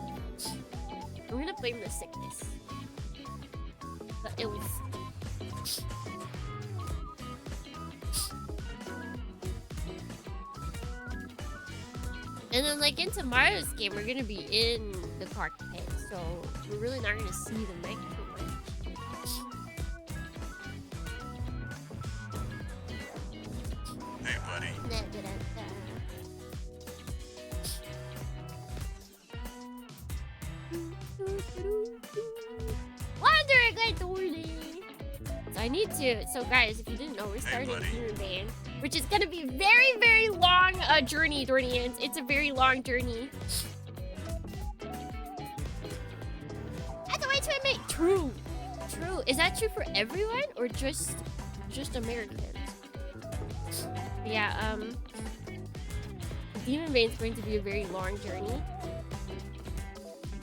I'm gonna blame the sickness. The ills. And then, like, in tomorrow's game, we're gonna be in the cockpit, so we're really not gonna see the mech too much. Hey, buddy. Wandering good morning. So I need to. So guys, if you didn't know, we're starting Guncannon, which is gonna be very, very long journey, Dornians. It's a very long journey. That's a way to admit. True. True. Is that true for everyone or just Americans? Yeah. Demon Bane is going to be a very long journey.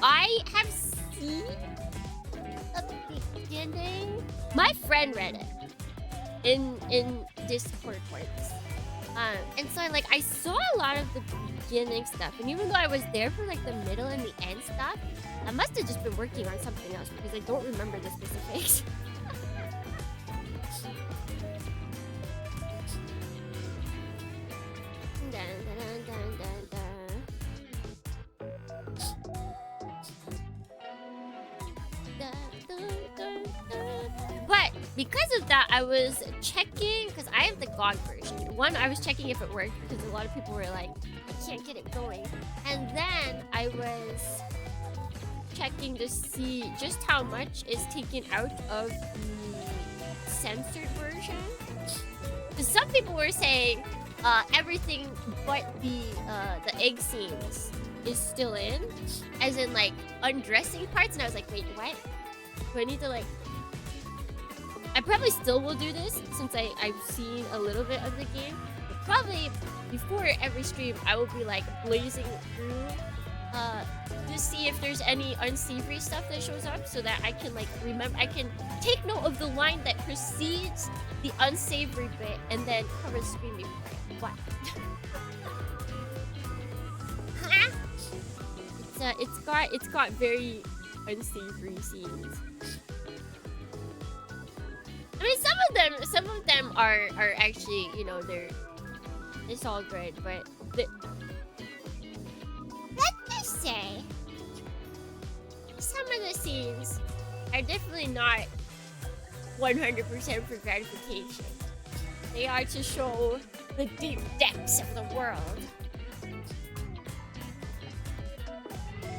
I have seen a beginning. My friend read it in Discord words. And so I saw a lot of the beginning stuff, and even though I was there for like the middle and the end stuff, I must have just been working on something else because I don't remember the specifics. But because of that, I was checking, because I have the GOG version. One, I was checking if it worked, because a lot of people were like, I can't get it going. And then I was checking to see just how much is taken out of the censored version. Because some people were saying everything but the egg scenes is still in, as in like undressing parts, and I was like, wait, what? Do I need to like... I probably still will do this since I've seen a little bit of the game. But probably before every stream, I will be like blazing through to see if there's any unsavory stuff that shows up, so that I can like remember. I can take note of the line that precedes the unsavory bit and then cover the screen before it. What? It's got very unsavory scenes. I mean, some of them are actually, you know, it's all good, but let's just say some of the scenes are definitely not 100% for gratification. They are to show the deep depths of the world.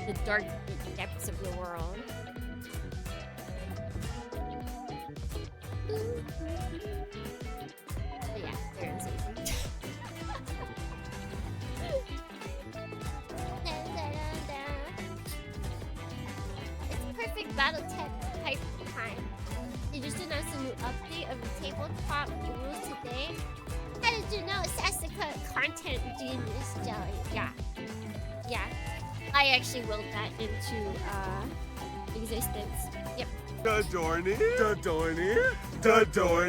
The dark deep depths of the world. But yeah, they're insane. It's perfect Battletech hype time. They just announced a new update of the tabletop rules today. How did you know, Sassika content genius jelly? Yeah. I actually willed that into existence. Yep. Dadorny.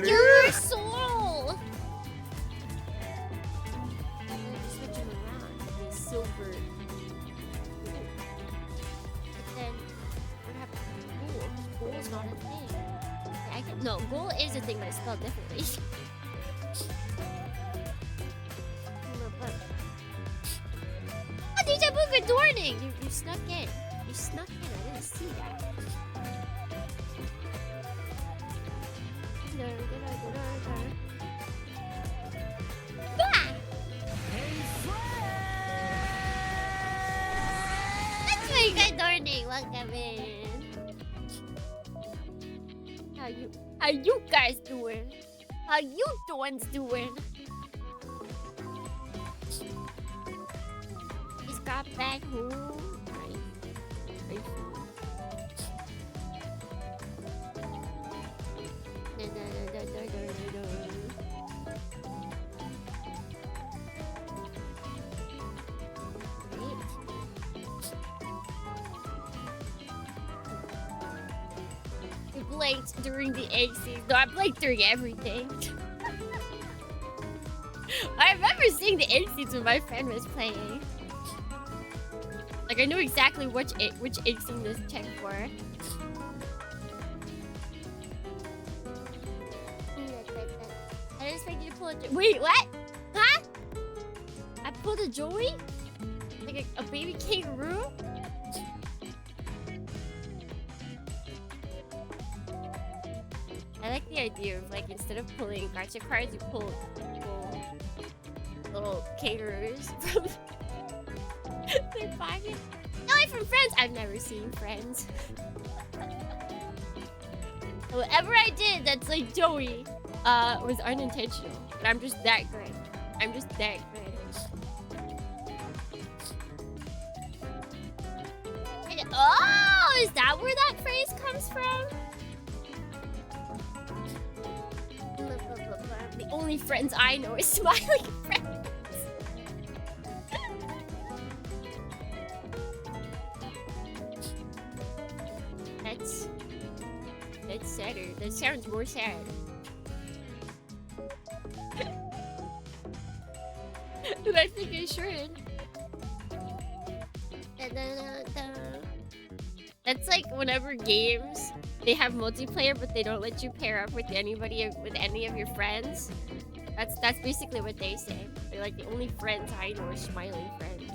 Your soul! Switch them around. The silver. But then, what happened to gold? Gold's not a thing. Okay, no, gold is a thing, but it's spelled differently. Oh, Deja Vu, good morning! You snuck in. You snuck in. I didn't see that. Bah! That's very good morning. Welcome in. How you guys doing? How you doings doing? He's got back home. Nice. blanked during the egg season. No, I blanked during everything. I remember seeing the egg seeds when my friend was playing. Like, I knew exactly which egg scene to check for. I didn't expect you to pull a... Wait, what? Huh? I pulled a Joey? Like a baby kangaroo? I like the idea of, like, instead of pulling gacha cards, you pull little kangaroos from their pocket. No, I'm from Friends. I've never seen Friends. Whatever I did that's like Joey was unintentional. But I'm just that good. I'm just that good. Oh, is that where that phrase comes from? The only friends I know is smiling friends. That's sadder. That sounds more sad. But I think I should. That's like whenever games they have multiplayer, but they don't let you pair up with anybody with any of your friends. That's basically what they say. They're like, the only friends I know are smiling friends.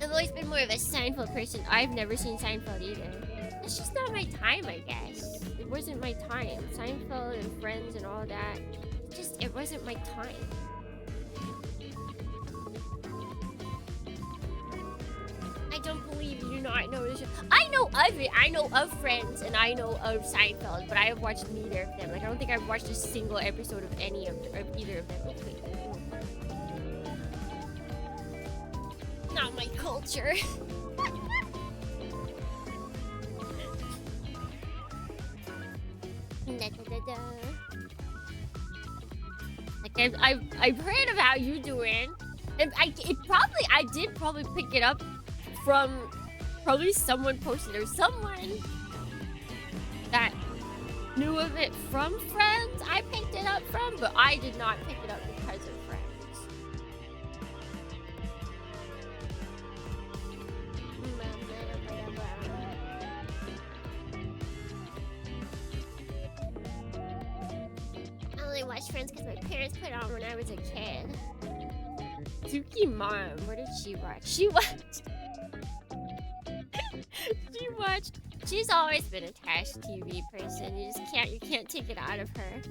I've always been more of a Seinfeld person. I've never seen Seinfeld either. It's just not my time, I guess. It wasn't my time. Seinfeld and Friends and all that. It wasn't my time. I don't believe you do not know the show. I know of it. I know of Friends and I know of Seinfeld, but I have watched neither of them. Like, I don't think I've watched a single episode of either of them. Oh, wait. Not my culture. Like, I've heard of how you doing, and I did probably pick it up from someone posted or someone that knew of it from Friends. I picked it up from, but I did not pick it up because of Friends. I only watched Friends because my parents put it on when I was a kid. Suki mom, what did she watch? She watched. She's always been a trash TV person. You can't take it out of her.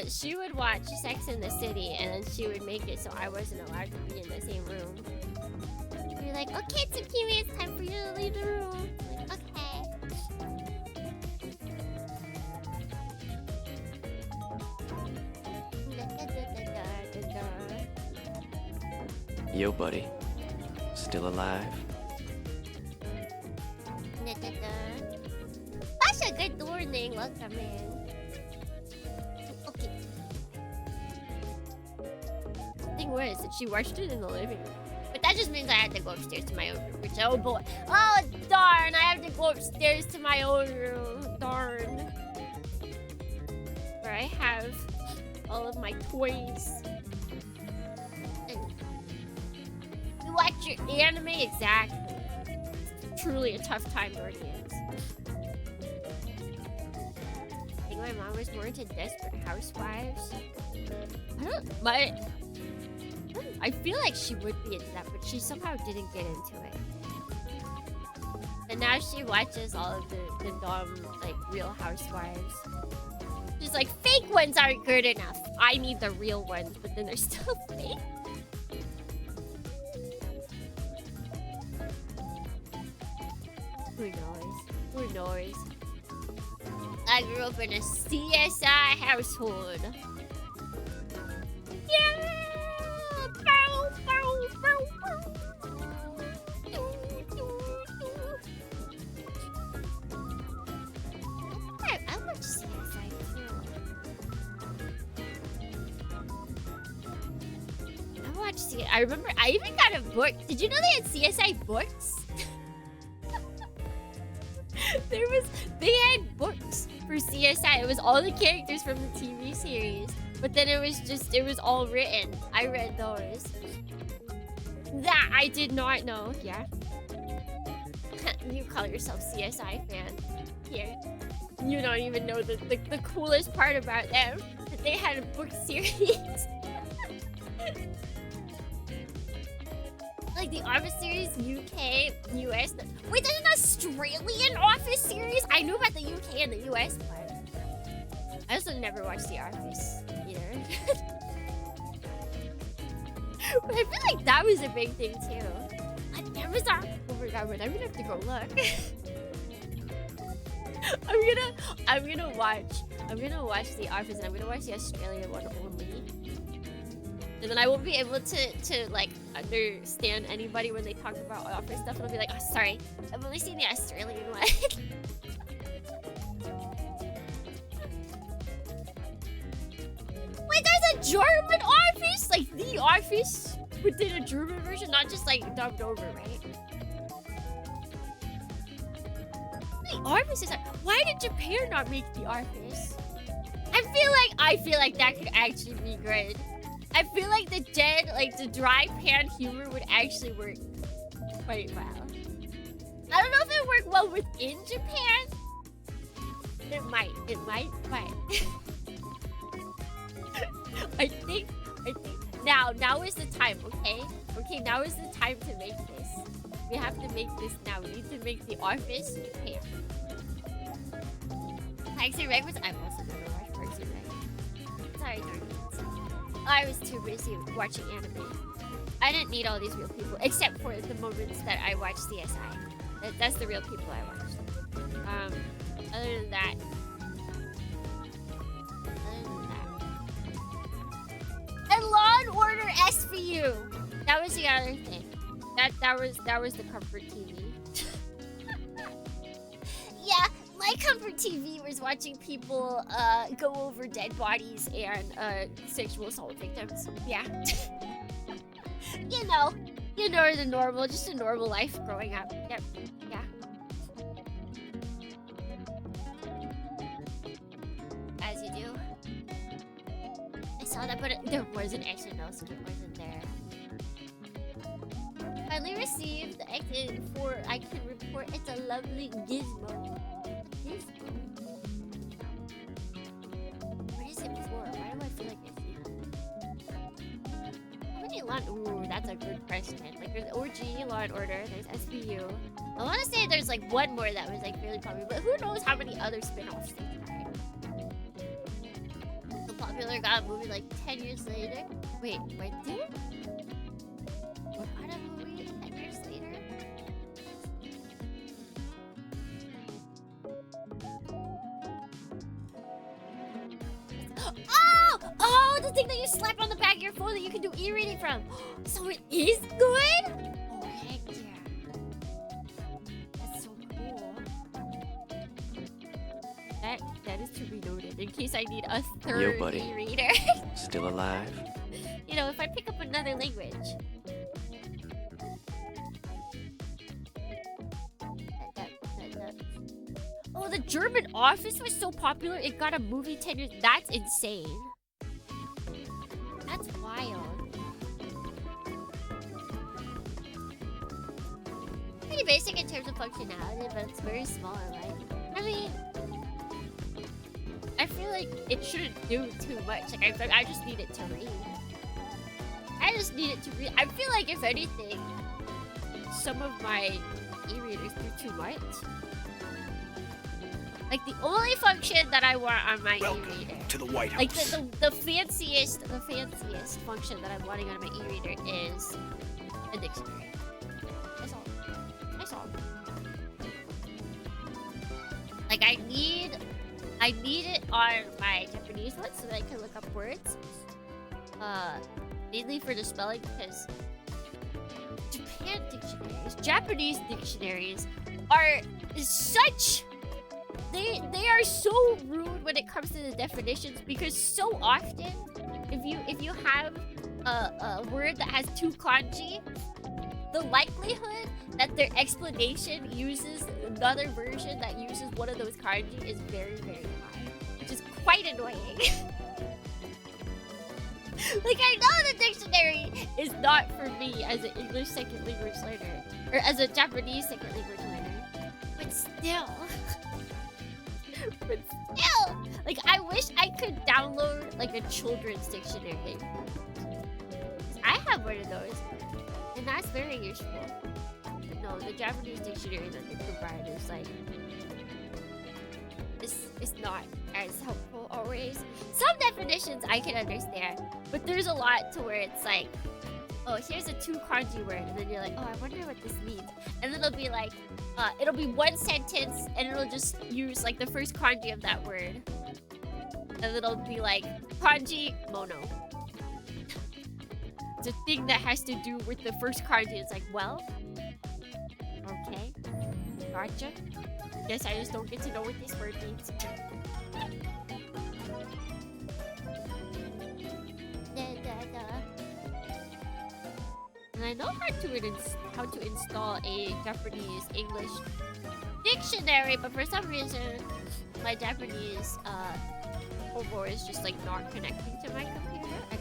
She would watch Sex in the City, and then she would make it so I wasn't allowed to be in the same room. She'd be like, okay, Tsukimi, it's time for you to leave the room. I'm like, okay. Yo, buddy. Still alive? That's a good warning. Welcome in. Okay. The thing was that she watched it in the living room. But that just means I had to go upstairs to my own room. Which, oh boy. Oh, darn. I have to go upstairs to my own room. Darn. Where I have all of my toys. You watch your anime? Exactly. It's truly a tough time, Guardians. I think my mom was more into Desperate Housewives. I feel like she would be into that, but she somehow didn't get into it. And now she watches all of the dumb, like, Real Housewives. She's like, fake ones aren't good enough. I need the real ones, but then they're still fake. Who knows? Who knows? I grew up in a CSI household. Yeah! Bow, bow, bow, bow. I watch CSI too. I remember I even got a book. Did you know they had CSI books? They had books for CSI. It was all the characters from the TV series, but then it was all written. I read those. That I did not know. Yeah. You call yourself CSI fan. Here. You don't even know the coolest part about them. That they had a book series. Like the Office series, UK, US. Wait, there's an Australian Office series? I knew about the UK and the US part. I also never watched The Office either. But I feel like that was a big thing too. On Amazon. Oh my god, wait, I'm gonna have to go look. I'm gonna watch The Office, and I'm gonna watch the Australian one only. And then I won't be able to like understand anybody when they talk about Office stuff, and I'll be like, oh sorry, I've only seen the Australian one. Wait, there's a German Office? Like The Office, but did a German version, not just like dubbed over, right? The Office is like, why did Japan not make The Office? I feel like that could actually be good. I feel like the dry pan humor would actually work quite well. I don't know if it would work well within Japan. It might, but I think now is the time, okay? Okay, now is the time to make this. We have to make this now. We need to make The Office Japan. Parks and Rec was, I've also never watched Parks and Rec. Sorry, darn it. I was too busy watching anime. I didn't need all these real people, except for the moments that I watched CSI. That's the real people I watched. Other than that. And Law and Order SVU. That was the other thing. That was the comfort TV. Yeah, my comfort TV was watching people go over dead bodies and sexual assault victims. Yeah. you know the normal, just a normal life growing up. Yep. Yeah. As you do. I saw that, but there was an SNL skit, wasn't there? Finally received the exit for I can report it's a lovely gizmo. Gizmo? What is it for? Why do I feel like it's how many Law? Ooh, that's a good question. Like there's OG, Law and Order, there's SVU. I want to say there's like one more that was like really popular, but who knows how many other spin-offs they tried. The popular got a movie like 10 years later. Wait, did it? What kind of movie 10 years later? Oh, the thing that you slap on the back of your phone that you can do e-reading from. So it is good? Oh, heck yeah. That's so cool. That is to be noted in case I need a third buddy. e-reader. Still alive? You know, if I pick up another language. Oh, the German Office was so popular, it got a movie 10 years. That's insane. That's wild. Pretty basic in terms of functionality, but it's very small, right? I mean, I feel like it shouldn't do too much. Like, I just need it to read. I feel like, if anything, some of my e-readers do too much. Like, the only function that I want on my e-reader, to the White House. like the fanciest function that I'm wanting on my e-reader is a dictionary. That's all. Like, I need it on my Japanese one so that I can look up words. Mainly for the spelling, because Japanese dictionaries are such. They are so rude when it comes to the definitions, because so often if you have a word that has two kanji, the likelihood that their explanation uses another version that uses one of those kanji is very, very high, which is quite annoying. Like, I know the dictionary is not for me as an English second language learner, or as a Japanese second language learner, but still. But still, like, I wish I could download like a children's dictionary. I have one of those, and that's very useful. But no, the Japanese dictionary that they provide is like, it's not as helpful always. Some definitions I can understand, but there's a lot to where it's like, oh, here's a 2 kanji word, and then you're like, oh, I wonder what this means. And then it'll be like, it'll be one sentence, and it'll just use like the first kanji of that word. And then it'll be like, kanji mono. It's a thing that has to do with the first kanji. It's like, well, okay, gotcha. Guess I just don't get to know what this word means. And I know how to install a Japanese English dictionary, but for some reason my Japanese Kobo is just like not connecting to my computer. I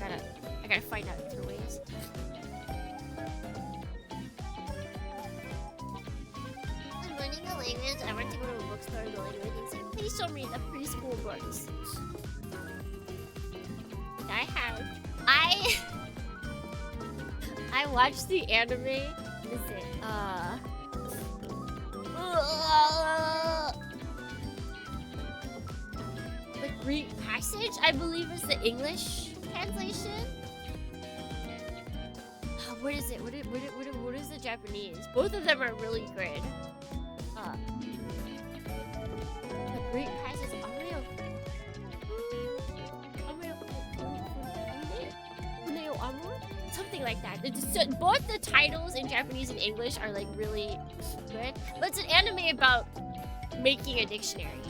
gotta find out other ways. I'm learning a language. I went to go to a bookstore and the lady and said, please show me the preschool books. I watched the anime. What is it? The Greek Passage, I believe, is the English translation. What is it? What is the Japanese? Both of them are really good. The Greek Passage. Something like that. So both the titles in Japanese and English are like really good. But it's an anime about making a dictionary.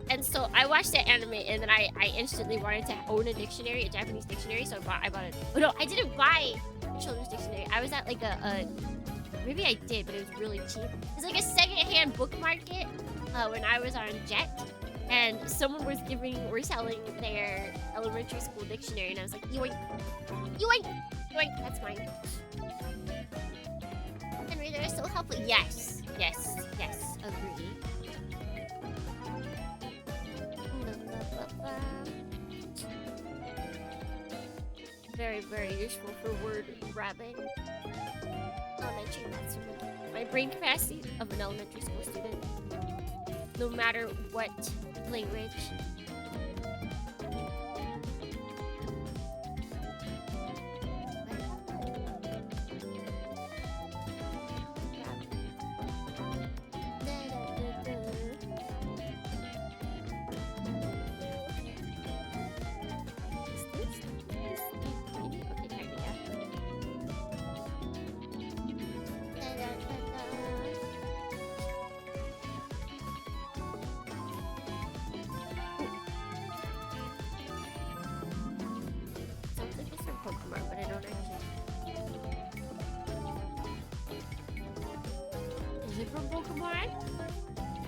And so I watched that anime and then I instantly wanted to own a dictionary, a Japanese dictionary. So I bought it. Oh no, I didn't buy a children's dictionary. I was at like maybe I did, but it was really cheap. It's like a second-hand book market when I was on Jet. And someone was selling their elementary school dictionary, and I was like, yoink, yoink, yoink, that's mine. And readers are so helpful. Yes, yes, yes, agree. Very, very useful for word grabbing. Elementary, that's my brain capacity of an elementary school student. No matter what language.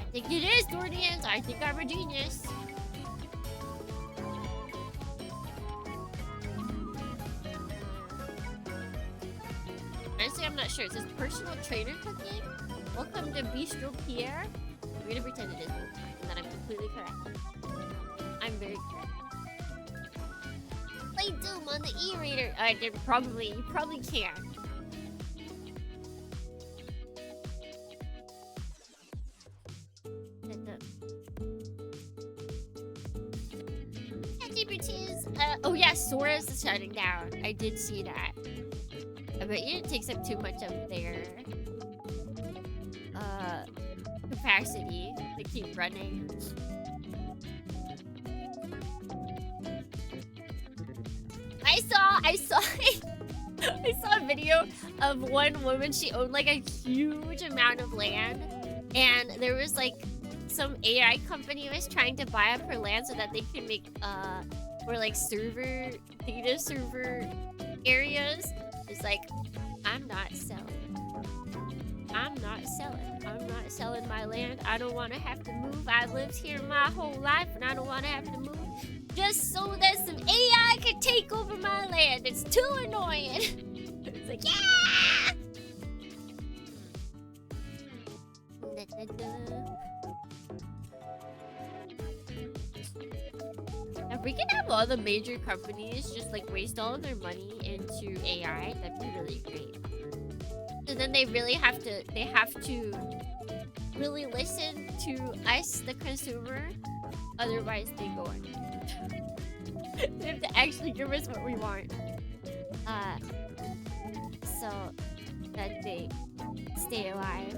I think it is, Dordians. I think I'm a genius. Honestly, I'm not sure. It says personal trainer cooking. Welcome to Bistro Pierre. I'm gonna pretend it is and that I'm completely correct. I'm very correct. Play Doom on the e-reader. You probably can. Oh yeah, Sora's is shutting down. I did see that. I bet you it takes up too much of their capacity to keep running. I saw a video of one woman. She owned like a huge amount of land, and there was like some AI company was trying to buy up her land so that they can make or like data server areas. It's like, I'm not selling. I'm not selling. I'm not selling my land. I don't want to have to move. I've lived here my whole life, and I don't want to have to move just so that some AI can take over my land. It's too annoying. It's like, yeah! If we can have all the major companies just like waste all of their money into AI, that'd be really great. So then they have to really listen to us, the consumer. Otherwise, they go on. They have to actually give us what we want. So that they stay alive.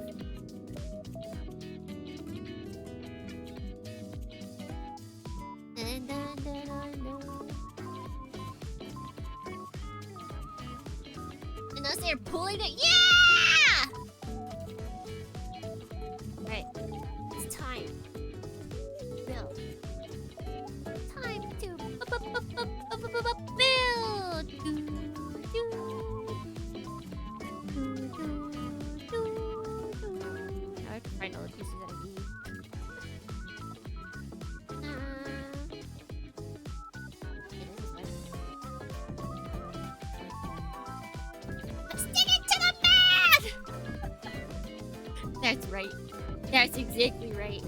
Unless they're pulling it. Yeah! Right. It's time. Build. Time to build. Now I have to find all the pieces that I need. That's right. That's exactly right.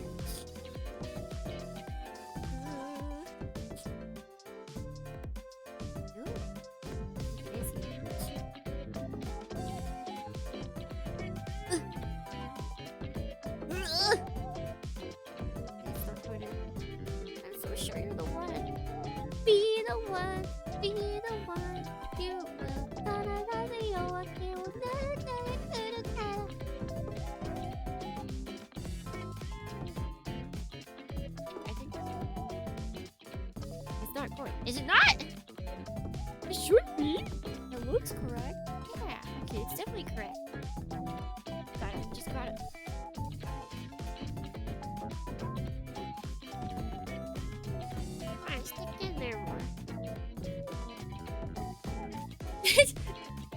I'm so sure you're the one. Be the one. Be the one. You will. Is it not? It should be. It looks correct. Yeah. Okay, it's definitely correct. Got it. Just got it. Come on, stick in there more.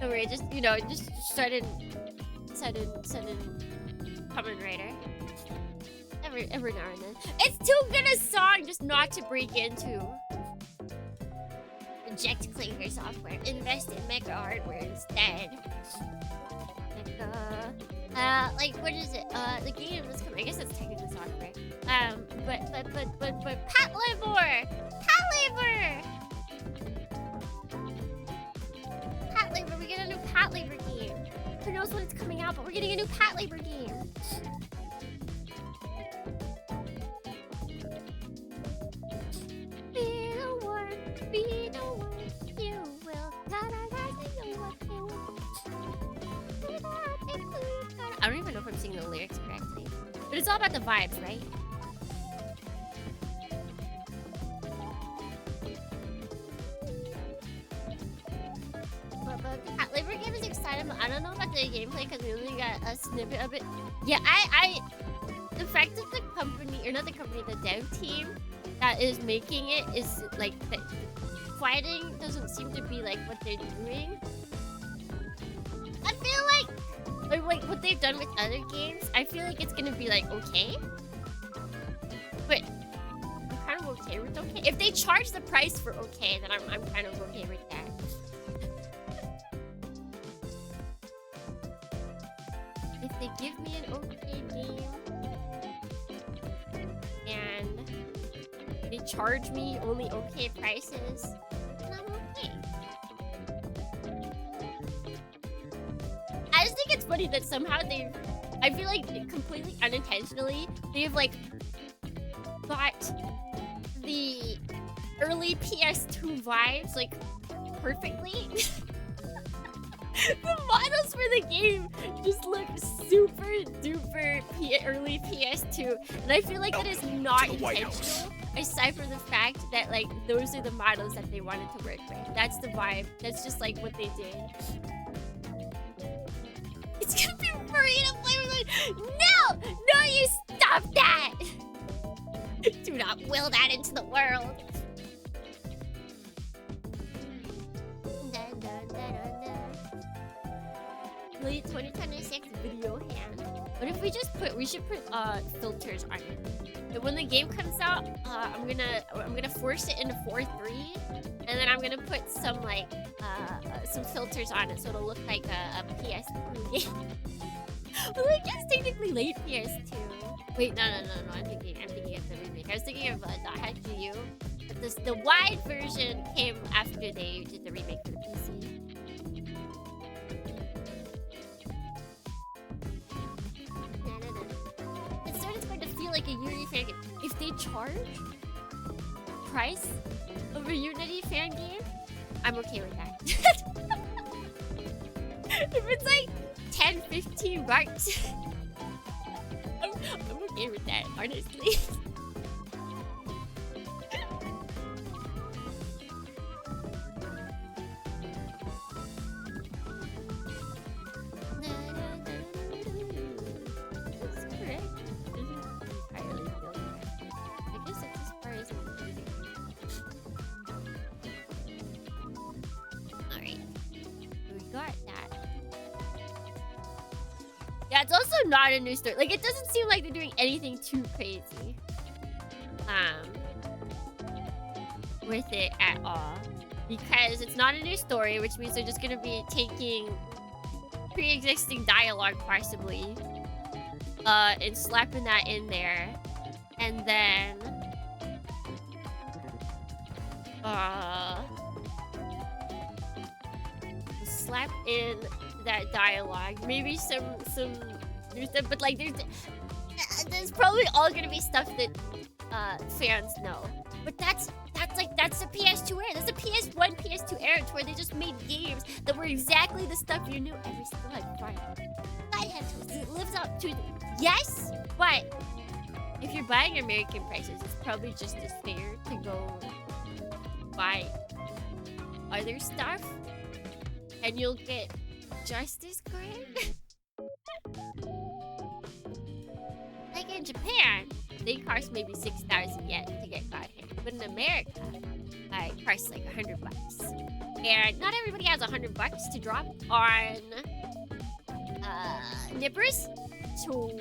Don't worry, just just started Kamen Rider. Every now and then. It's too good a song just not to break into. Reject Clinker software. Invest in Mecha hardware instead. Like what is it? The game is coming. I guess that's technically software. But Pat Labor! We get a new Pat Labor game. Who knows when it's coming out, but we're getting a new Pat Labor game. I don't even know if I'm singing the lyrics correctly. But it's all about the vibes, right? But the Cat Labor game is exciting, but I don't know about the gameplay because we only got a snippet of it. Yeah, the fact that the company, or not the company, the dev team that is making it is like, the fighting doesn't seem to be like what they're doing. I feel like what they've done with other games, I feel like it's gonna be like okay. But I'm kind of okay with okay. If they charge the price for okay, then I'm kind of okay with that. If they give me an okay game and they charge me only okay prices, then I'm okay. I just think it's funny that somehow I feel like completely unintentionally, they've like got the early PS2 vibes like perfectly. The models for the game just look super duper early PS2, and I feel like that is not intentional. Aside from the fact that like those are the models that they wanted to work with. That's the vibe. That's just like what they did. It's gonna be free to play with it. No! No, you stop that! Do not will that into the world. late 2026 video hand. What if we just put? We should put filters on it. And when the game comes out, I'm gonna force it into 4.3, and then I'm gonna put some like some filters on it so it'll look like a PS2 game. Well, I guess technically late PS2. Wait, no. I'm thinking of the remake. I was thinking of .hack.gu. But the wide version came after they did the remake for the PC. It's starting to feel like a Unity fan game. If they charge price of a Unity fan game, I'm okay with that. If it's like 10-15 bucks, I'm okay with that, honestly. Not a new story. Like, it doesn't seem like they're doing anything too crazy with it at all, because it's not a new story, which means they're just gonna be taking pre-existing dialogue possibly and slapping that in there, and then slap in that dialogue, maybe some but like there's probably all gonna be stuff that fans know. But that's the PS2 era. That's the PS1, PS2 era, where they just made games that were exactly the stuff you knew every single time. It lives up to yes, but if you're buying American prices, it's probably just as fair to go buy other stuff, and you'll get just as good. Like in Japan, they cost maybe 6,000 yen to get God Hand. But in America, it costs like 100 bucks. And not everybody has 100 bucks to drop on nippers. So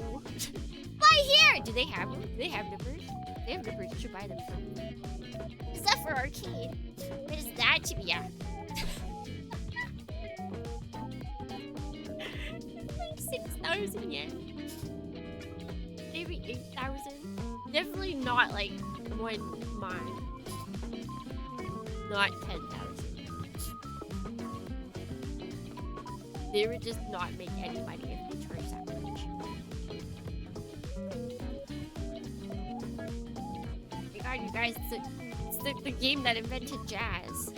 buy here! Do they have them? Do they have nippers? If they have nippers, you should buy them from me. Except for arcade. What is that to be at? 6,000 yen. Maybe 8,000. Definitely not like one mine. Not 10,000. They would just not make any money if they charge that much. Oh my god, you guys, it's the game that invented jazz.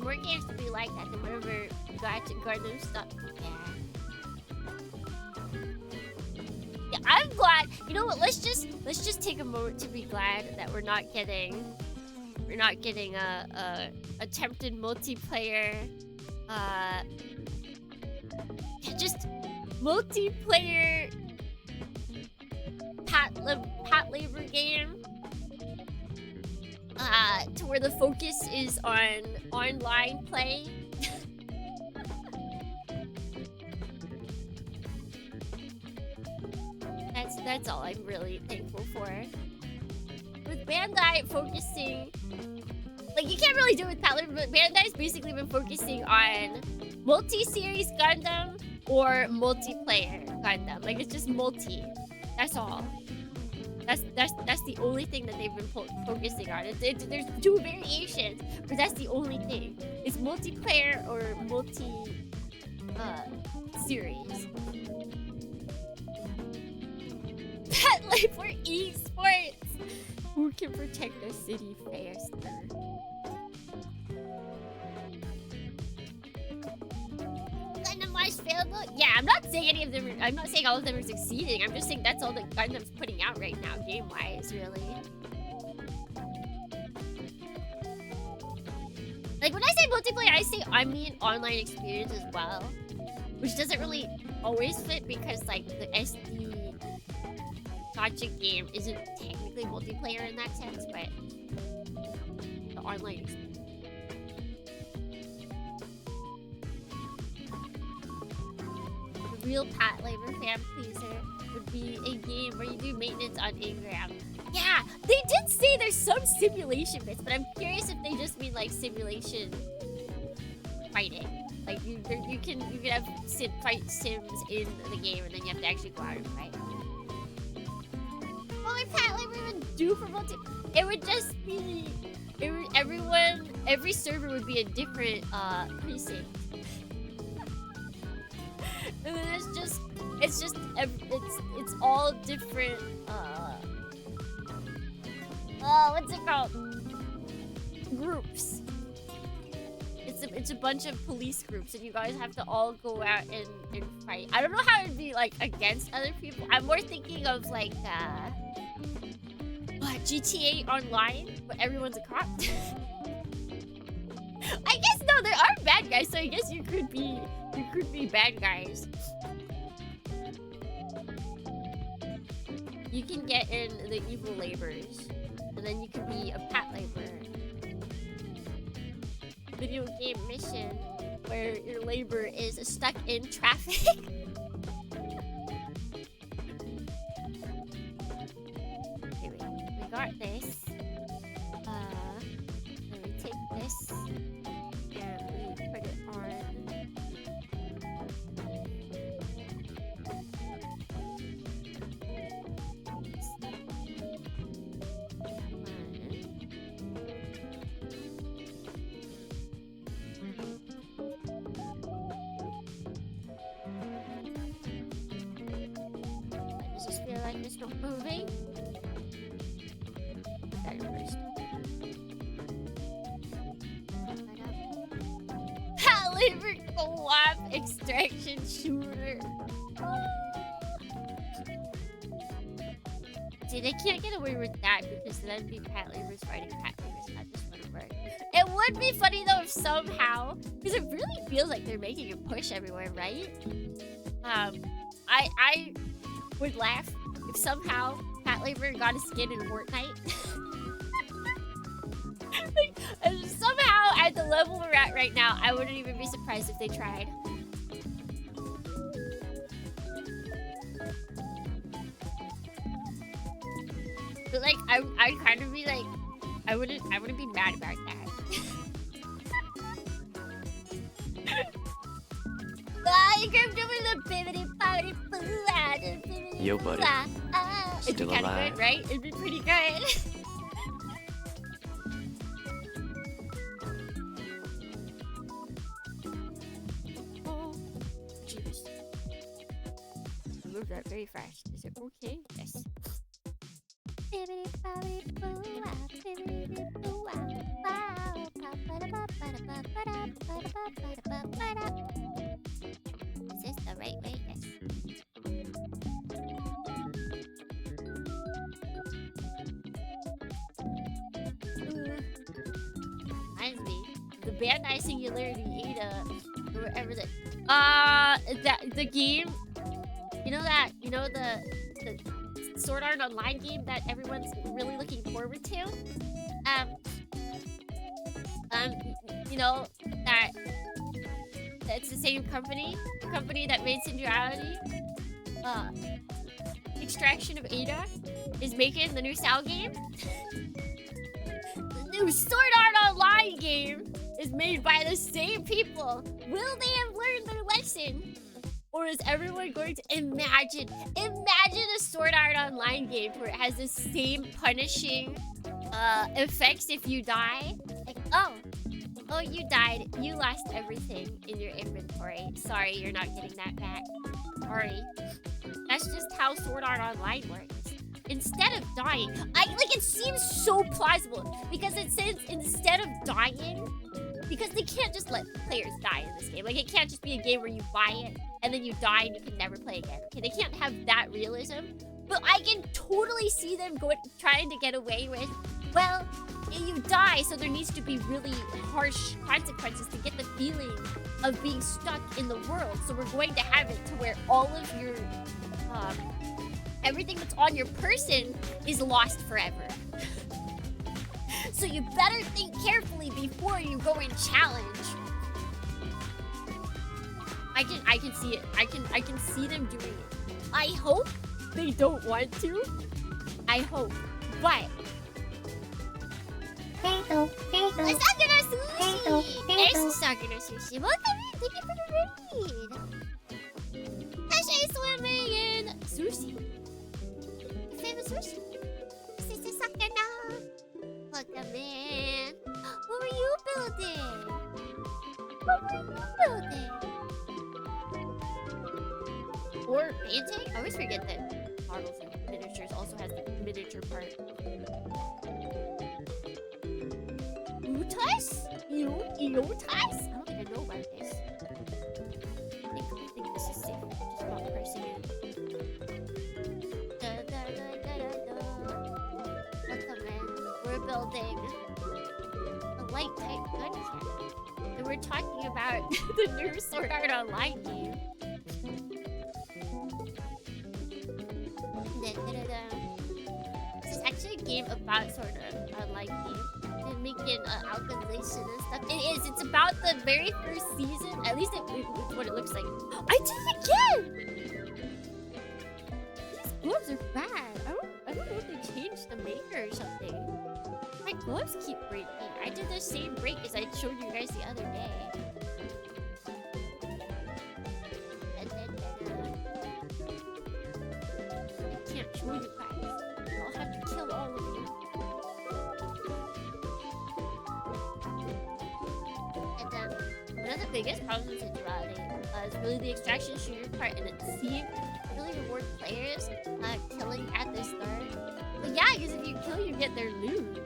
More games to be like that than whatever Gotcha Garden stuff. Yeah, I'm glad. You know what? Let's just take a moment to be glad that we're not getting a attempted multiplayer just multiplayer pat labor game. To where the focus is on online play. That's all I'm really thankful for. With Bandai focusing, like, you can't really do it with Paladin, but Bandai's basically been focusing on multi-series Gundam or multiplayer Gundam. Like, it's just multi. That's all. That's the only thing that they've been focusing on. There's two variations, but that's the only thing. It's multiplayer or multi-series. Pet life for esports. Who can protect the city faster? Available? Yeah, I'm not saying any of them. I'm not saying all of them are succeeding. I'm just saying that's all that Gundam's putting out right now, game-wise, really. Like, when I say multiplayer, I mean online experience as well, which doesn't really always fit because, like, the SD gotcha game isn't technically multiplayer in that sense, but the online experience. The real Pat Labor fan pleaser would be a game where you do maintenance on Ingram. Yeah, they did say there's some simulation bits, but I'm curious if they just mean like simulation fighting. Like you can have fight sims in the game, and then you have to actually go out and fight. What would Pat Labor even do for multi? It would just be every server would be a different precinct. And then it's all different what's it called? Groups. It's a bunch of police groups, and you guys have to all go out and fight. I don't know how it'd be like against other people. I'm more thinking of like GTA Online, but everyone's a cop. I guess no, there are bad guys, so I guess you could be bad guys. You can get in the evil laborers, and then you can be a Pat Laborer. Video game mission where your labor is stuck in traffic. Okay, we got this. Then we take this and we put it on. It's not moving. That first. Labor co-op extraction shooter. See, they can't get away with that because then be Pat Labor's fighting Pat Labor's. That just wouldn't work. It would be funny though if somehow, because it really feels like they're making a push everywhere, right? I would laugh if somehow Pat Labor got a skin in Fortnite. Like, somehow at the level we're at right now, I wouldn't even be surprised if they tried. But like, I'd kind of be like, I wouldn't be mad about that. Yo, buddy. It'd be kind of good, right? It'd be pretty good. Oh, jeez. I moved that very fast. Is it okay? Yes. Is this the right way? Yes. Reminds me, the Bandai Singularity Ada, or whatever the game, you know the Sword Art Online game that everyone's really looking forward to. You know that it's the same company, the company that made Singularity. Extraction of Ada is making the new Sal game. The new Sword Art Online game is made by the same people. Will they have learned their lesson? Or is everyone going to imagine a Sword Art Online game where it has the same punishing effects if you die? Like, oh, you died. You lost everything in your inventory. Sorry, you're not getting that back. Sorry. That's just how Sword Art Online works. Instead of dying, it seems so plausible because it says instead of dying, because they can't just let players die in this game. Like, it can't just be a game where you buy it and then you die and you can never play again. Okay, they can't have that realism. But I can totally see them trying to get away with, well, you die, so there needs to be really harsh consequences to get the feeling of being stuck in the world. So we're going to have it to where all of your everything that's on your person is lost forever. So you better think carefully before you go and challenge. I can see it. I can see them doing it. I hope they don't want to. I hope. But Sakura Sushi! There's Sakura Sushi. Welcome in! Thank you for the raid! Hashtag swimming in sushi. Favorite sushi? This is Sakura. Welcome in. What were you building? What were you building? Or painting? I always forget that models and miniatures also has the miniature part. Utas? Eotas? I don't think I know about this. I think this is safe. Just not pressing it. Welcome in. We're building a light type gun cannon. And we're talking about the new Sword Art Online game. This is actually a game about Sword Art Online game. They're making alchemization and stuff. It is. It's about the very first season. At least it's what it looks like. I did it again! These gloves are bad. I don't know if they changed the maker or something. My gloves keep breaking. I did the same break as I showed you guys the other day. I can't show you guys. I'll have to kill all of you. And one of the biggest problems with Durality is really the extraction shooter part, and it seemed to really reward players killing at the start. But yeah, because if you kill, you get their loot.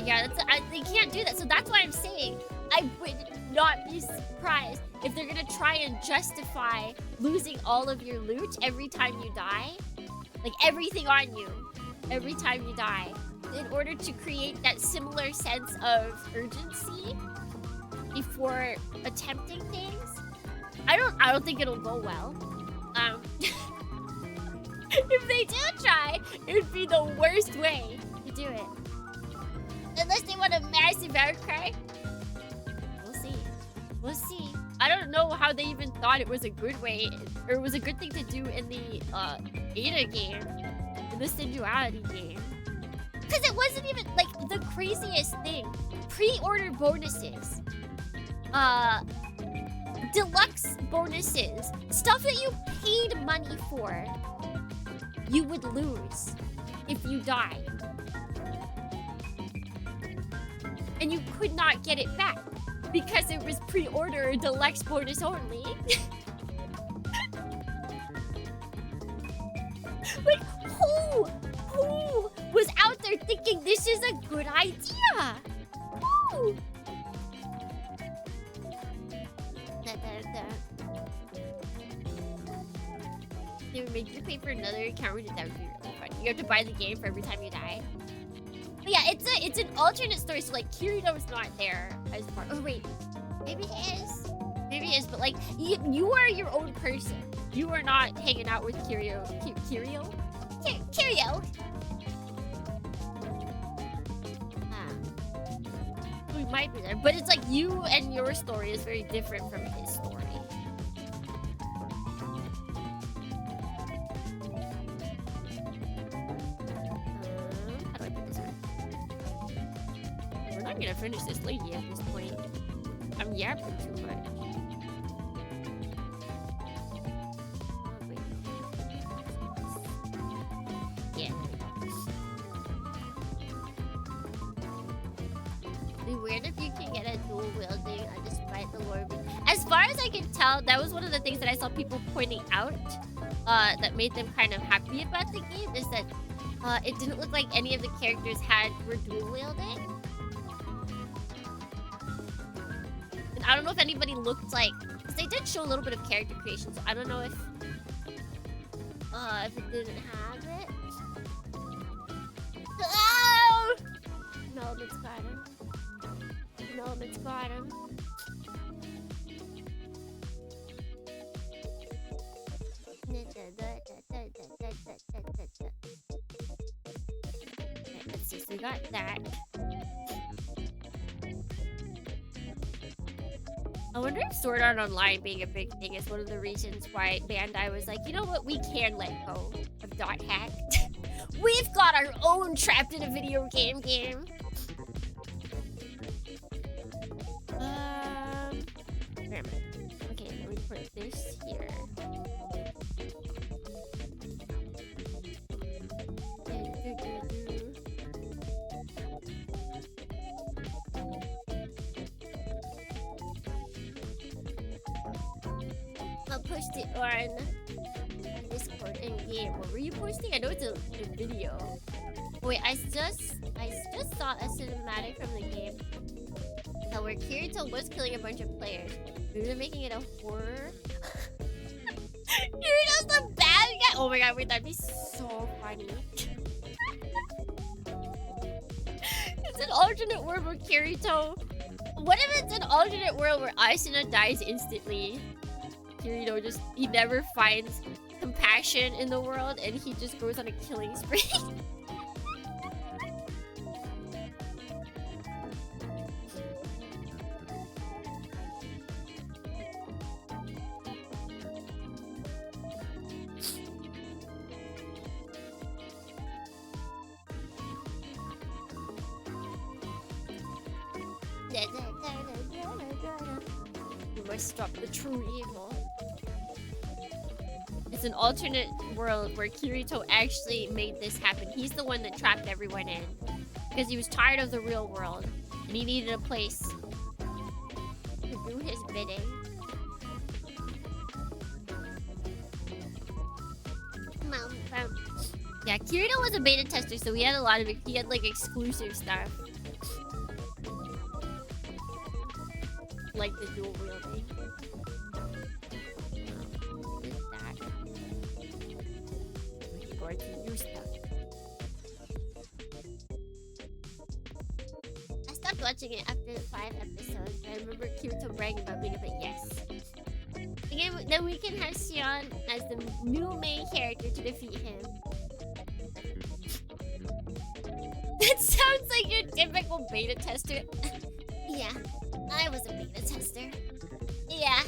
Yeah, they can't do that. So that's why I'm saying I would not be surprised if they're gonna try and justify losing all of your loot every time you die. Like everything on you every time you die, in order to create that similar sense of urgency before attempting things. I don't think it'll go well. If they do try, it would be the worst way to do it. Unless they want a massive outcry. We'll see. We'll see. I don't know how they even thought it was a good way, or it was a good thing to do in the Ada game, in the Sensuality game. Because it wasn't even, like, the craziest thing. Pre-order bonuses. Deluxe bonuses. Stuff that you paid money for. You would lose if you died. And you could not get it back because it was pre-order or deluxe bonus only. Like, who was out there thinking this is a good idea? Who? They would make you pay for another account. That would be really fun. You have to buy the game for every time you die. But yeah, it's an alternate story, so like Kirito's not there as part. Oh wait, maybe he is. Maybe he is, but like you are your own person. You are not hanging out with Kirio. Kirio. We might be there, but it's like you and your story is very different from his story. I'm gonna finish this lady at this point. I'm yapping too much. Yeah. It'd be weird if you can get a dual wielding despite the lore. As far as I can tell, that was one of the things that I saw people pointing out that made them kind of happy about the game, is that it didn't look like any of the characters were dual wielding. I don't know if anybody looked like, because they did show a little bit of character creation, so I don't know if it didn't have it. Element's got him. Element's got him. Okay, let's see. So we got that. I wonder if Sword Art Online being a big thing is one of the reasons why Bandai was like, you know what, we can let go of Dot Hack. We've got our own trapped in a video game. Where am I? Okay, let me put this here. I'll post it on Discord in game. What were you posting? I know it's a video. Wait, I just saw a cinematic from the game. Now where Kirito was killing a bunch of players. Maybe they're making it a horror. Kirito's the bad guy. Oh my god, wait, that'd be so funny. It's an alternate world where Kirito. What if it's an alternate world where Asuna dies instantly? Kirito he never finds compassion in the world and he just goes on a killing spree. You must stop the true evil. It's an alternate world where Kirito actually made this happen. He's the one that trapped everyone in because he was tired of the real world and he needed a place to do his bidding. Yeah, Kirito was a beta tester, so he had like exclusive stuff. Like the dual wielding. To new stuff. I stopped watching it after the 5 episodes. I remember Kirito bragging about being a bit yes. Again, then we can have Xion as the new main character to defeat him. That sounds like your typical beta tester. Yeah, I was a beta tester. Yeah.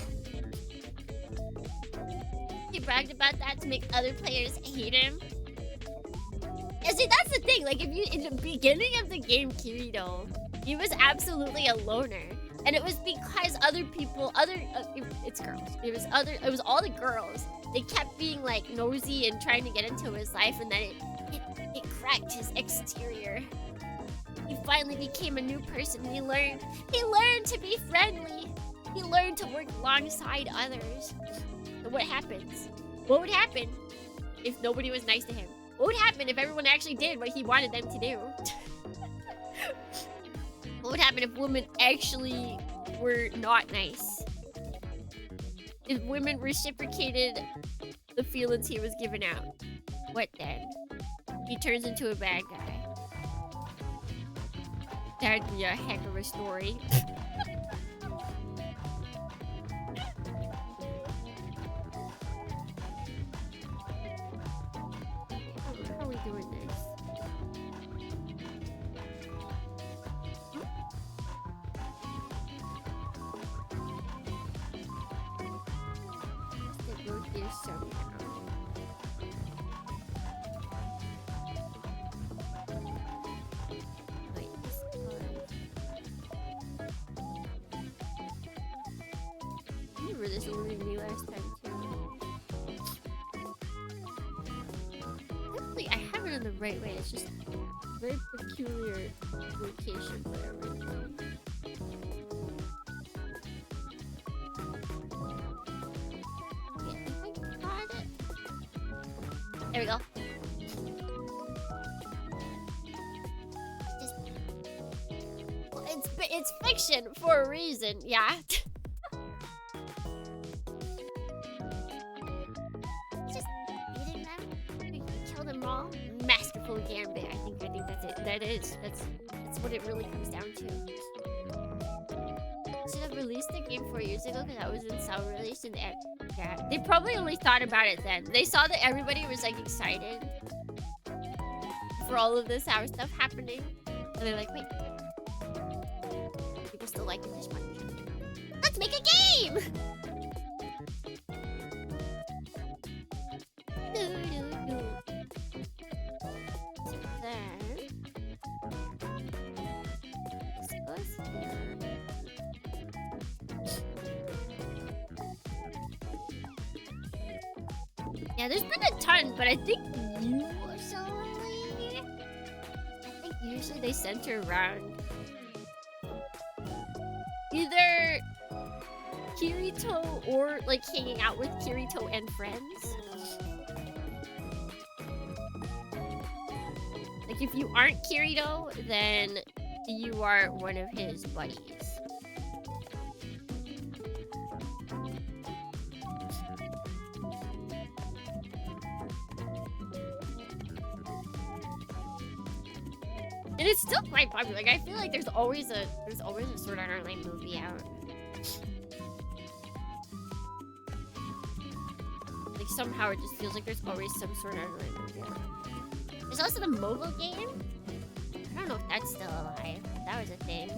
He bragged about that to make other players hate him. Yeah, see, that's the thing. Like, if you in the beginning of the game, Kirito, he was absolutely a loner, and it was because other people, it's girls. It was all the girls. They kept being like nosy and trying to get into his life, and then it cracked his exterior. He finally became a new person. He learned to be friendly. He learned to work alongside others. So what happens? What would happen if nobody was nice to him? What would happen if everyone actually did what he wanted them to do? What would happen if women actually were not nice? If women reciprocated the feelings he was giving out? What then? He turns into a bad guy. That'd be a heck of a story. How are we doing this? Let's go here somehow. Wait, this one. I remember this eluded me last time too. Actually, I have it in the right way. It's just a very peculiar location for everything. Okay, I think I got it. There we go. It's fiction for a reason, yeah. Just beating them, we can kill them all. Masterful. full gambit. I think that's it. That's what it really comes down to. Should have released the game 4 years ago because I was in sound release and yeah, they probably only thought about it then. They saw that everybody was like excited for all of this sour stuff happening, and they're like, wait, people still like it this much. Let's make a game. Yeah, there's been a ton, but I think usually they center around either Kirito or like hanging out with Kirito and friends. Like if you aren't Kirito, then you are one of his buddies. And it's still quite popular. Like I feel like there's always a Sword Art Online movie out. Like somehow it just feels like there's always some Sword Art Online movie out. There's also the mobile game. I don't know if that's still alive. That was a thing.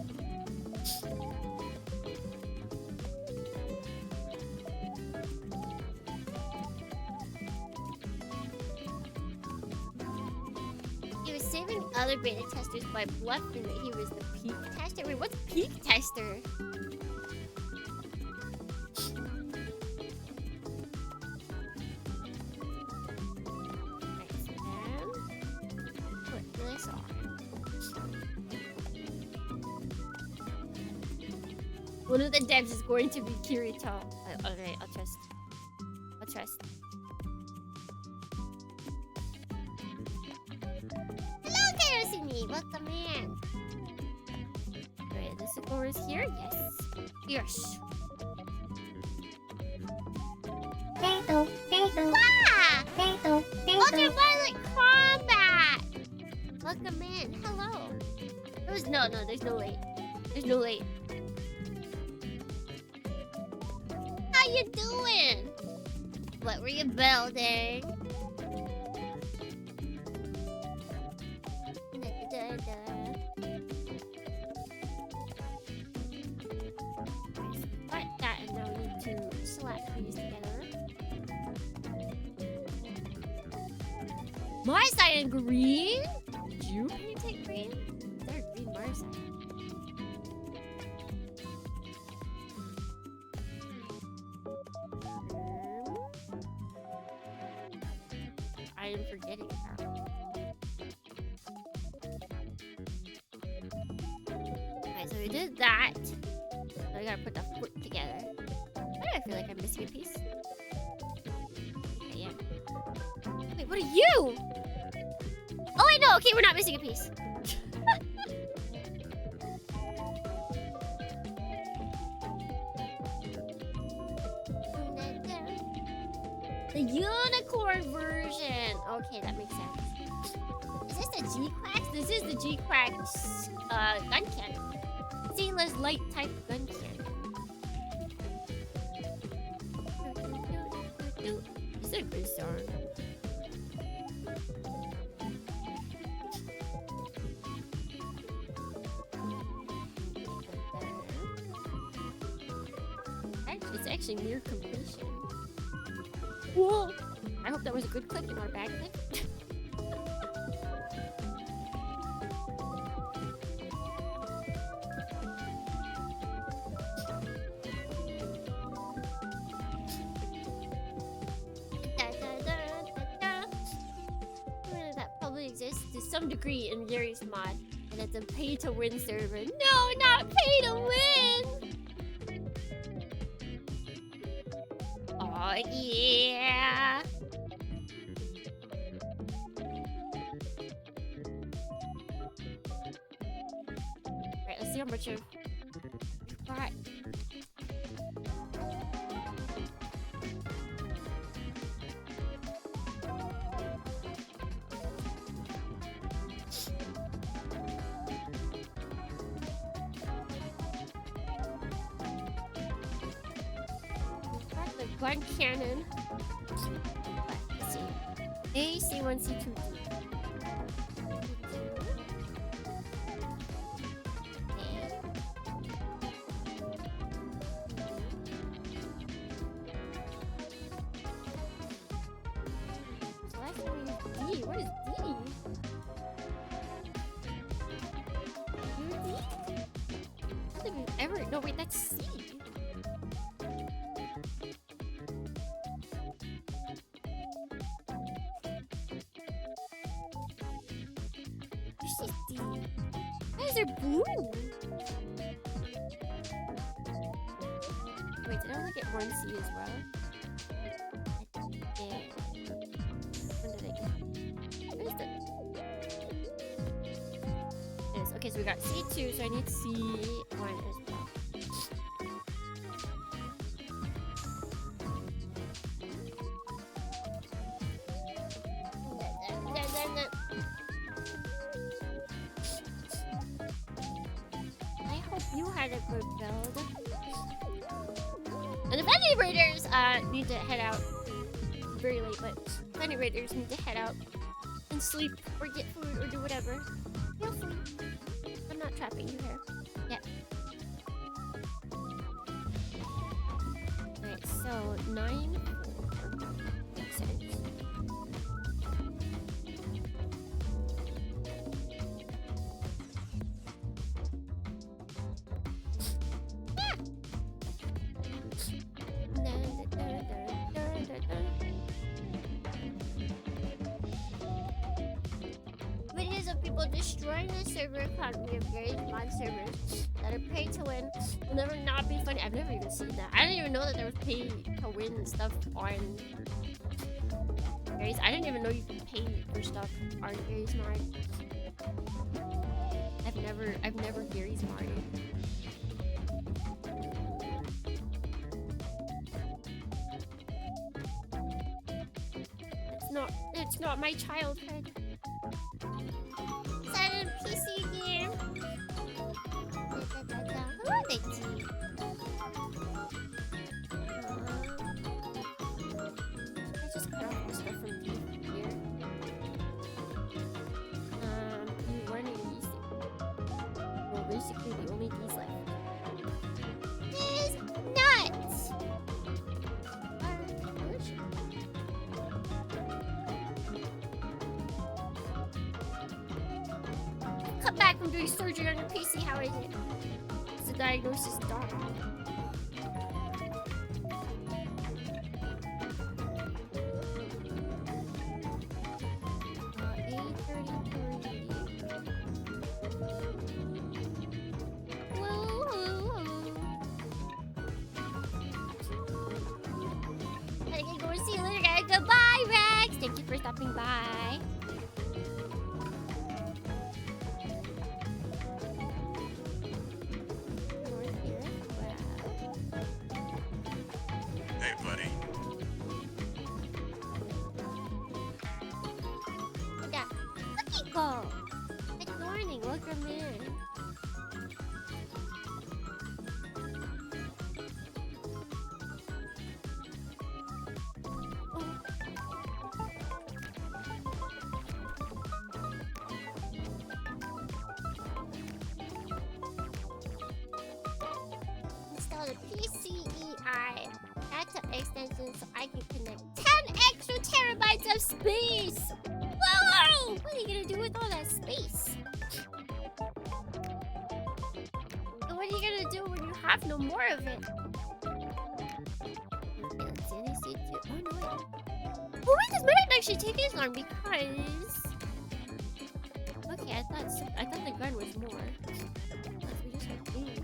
He was saving other beta testers by bluffing that he was the peak tester. Wait, what's peak tester? One of the devs is going to be Kirito. Okay, I'll trust. Hello, Kerosene! Welcome in. Alright, the score is here? Yes. Yes. Ultraviolet Combat! Welcome in. Hello. No, there's no late. There's no late. How you doing? What were you building? Like that, and now we need to slap these together. Marsai and green? Did you paint it green? They're green Marsai. I am forgetting about. Alright, so we did that. Now we gotta put the foot together. Why do I feel like I'm missing a piece? Okay, yeah. Wait, what are you? Oh, I know. Okay, we're not missing a piece. The unicorn version. Okay, that makes sense. Is this the G-Quacks? This is the G-Quacks Guncannon. Sayla's light type Guncannon. Is it a good song? It's actually near completion. Whoa! I hope that was a good click and not a bad click. That probably exists to some degree in Yuri's mod, and it's a pay-to-win server. No, not pay-to-win! Oh yeah! Alright, let's see how much of... Alright. Guncannon. Let's see. A, C1, C2, D. D. What is D? UD? I don't think we've ever. No, wait, that's C. This is D. Why is there blue? Wait, did I only get one C as well? Yeah. When did I get? Where is that? Yes, okay, so we got C2, so I need C1 as well. I hope you had a good build. And if any raiders need to head out very late, but if any raiders need to head out and sleep or get food or do whatever, feel free. I'm not trapping you here yet. Alright, so 9 makes sense. Videos of people destroying the server economy of various mod servers that are pay to win will never not be funny. I've never even seen that. I didn't even know that there was pay to win stuff on Gary's. I didn't even know you can pay for stuff on Gary's mod. I've never Gary's modded. It's not my childhood. Is that a PC game? Who are they to? I just cut off the stuff from here. You running these. Well, basically the only D's left. This is nuts! Come back from doing surgery on your PC. How is it? It's a diagnosis dog. I gotta go and see you later, guys. Goodbye, Rex. Thank you for stopping by. Hey, buddy. Yeah. Look, go. Good morning. Welcome in. Install the PCEI data extension so I can connect 10 extra terabytes of space! Whoa! What are you gonna do with all that space? And what are you gonna do when you have no more of it? Let's see, let's see. Oh no, wait. Oh wait, this might not actually take as long because... Okay, I thought the gun was more. Unless we just have to really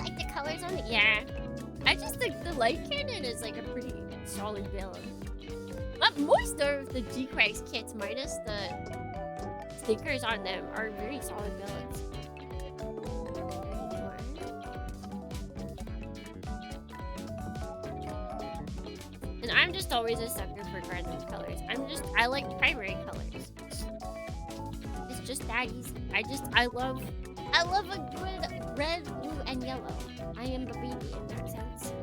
like the colors on it. Yeah, I just think the light cannon is like a pretty solid build. Most of the G-Crags kits minus the stickers on them are very solid builds. And I'm just always a sucker for random colors. I like primary colors. It's just that easy. I love a good red, blue, and yellow. I am the baby in that sense.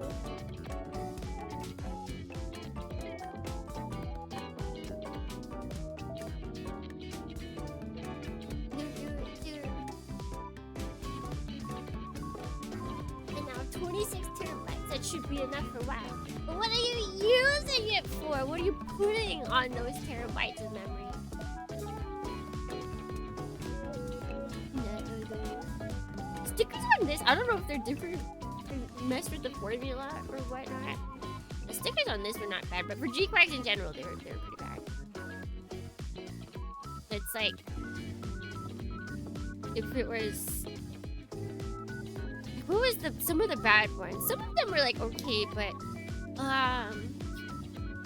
And now 26 terabytes. That should be enough for a while. But what are you using it for? What are you putting on those terabytes of memory? Stickers on this, I don't know if they're different, mess with the formula or whatnot. The stickers on this were not bad, but for G-Quacks in general, they're pretty bad. It's like, if it was, what was some of the bad ones? Some of them were like okay, but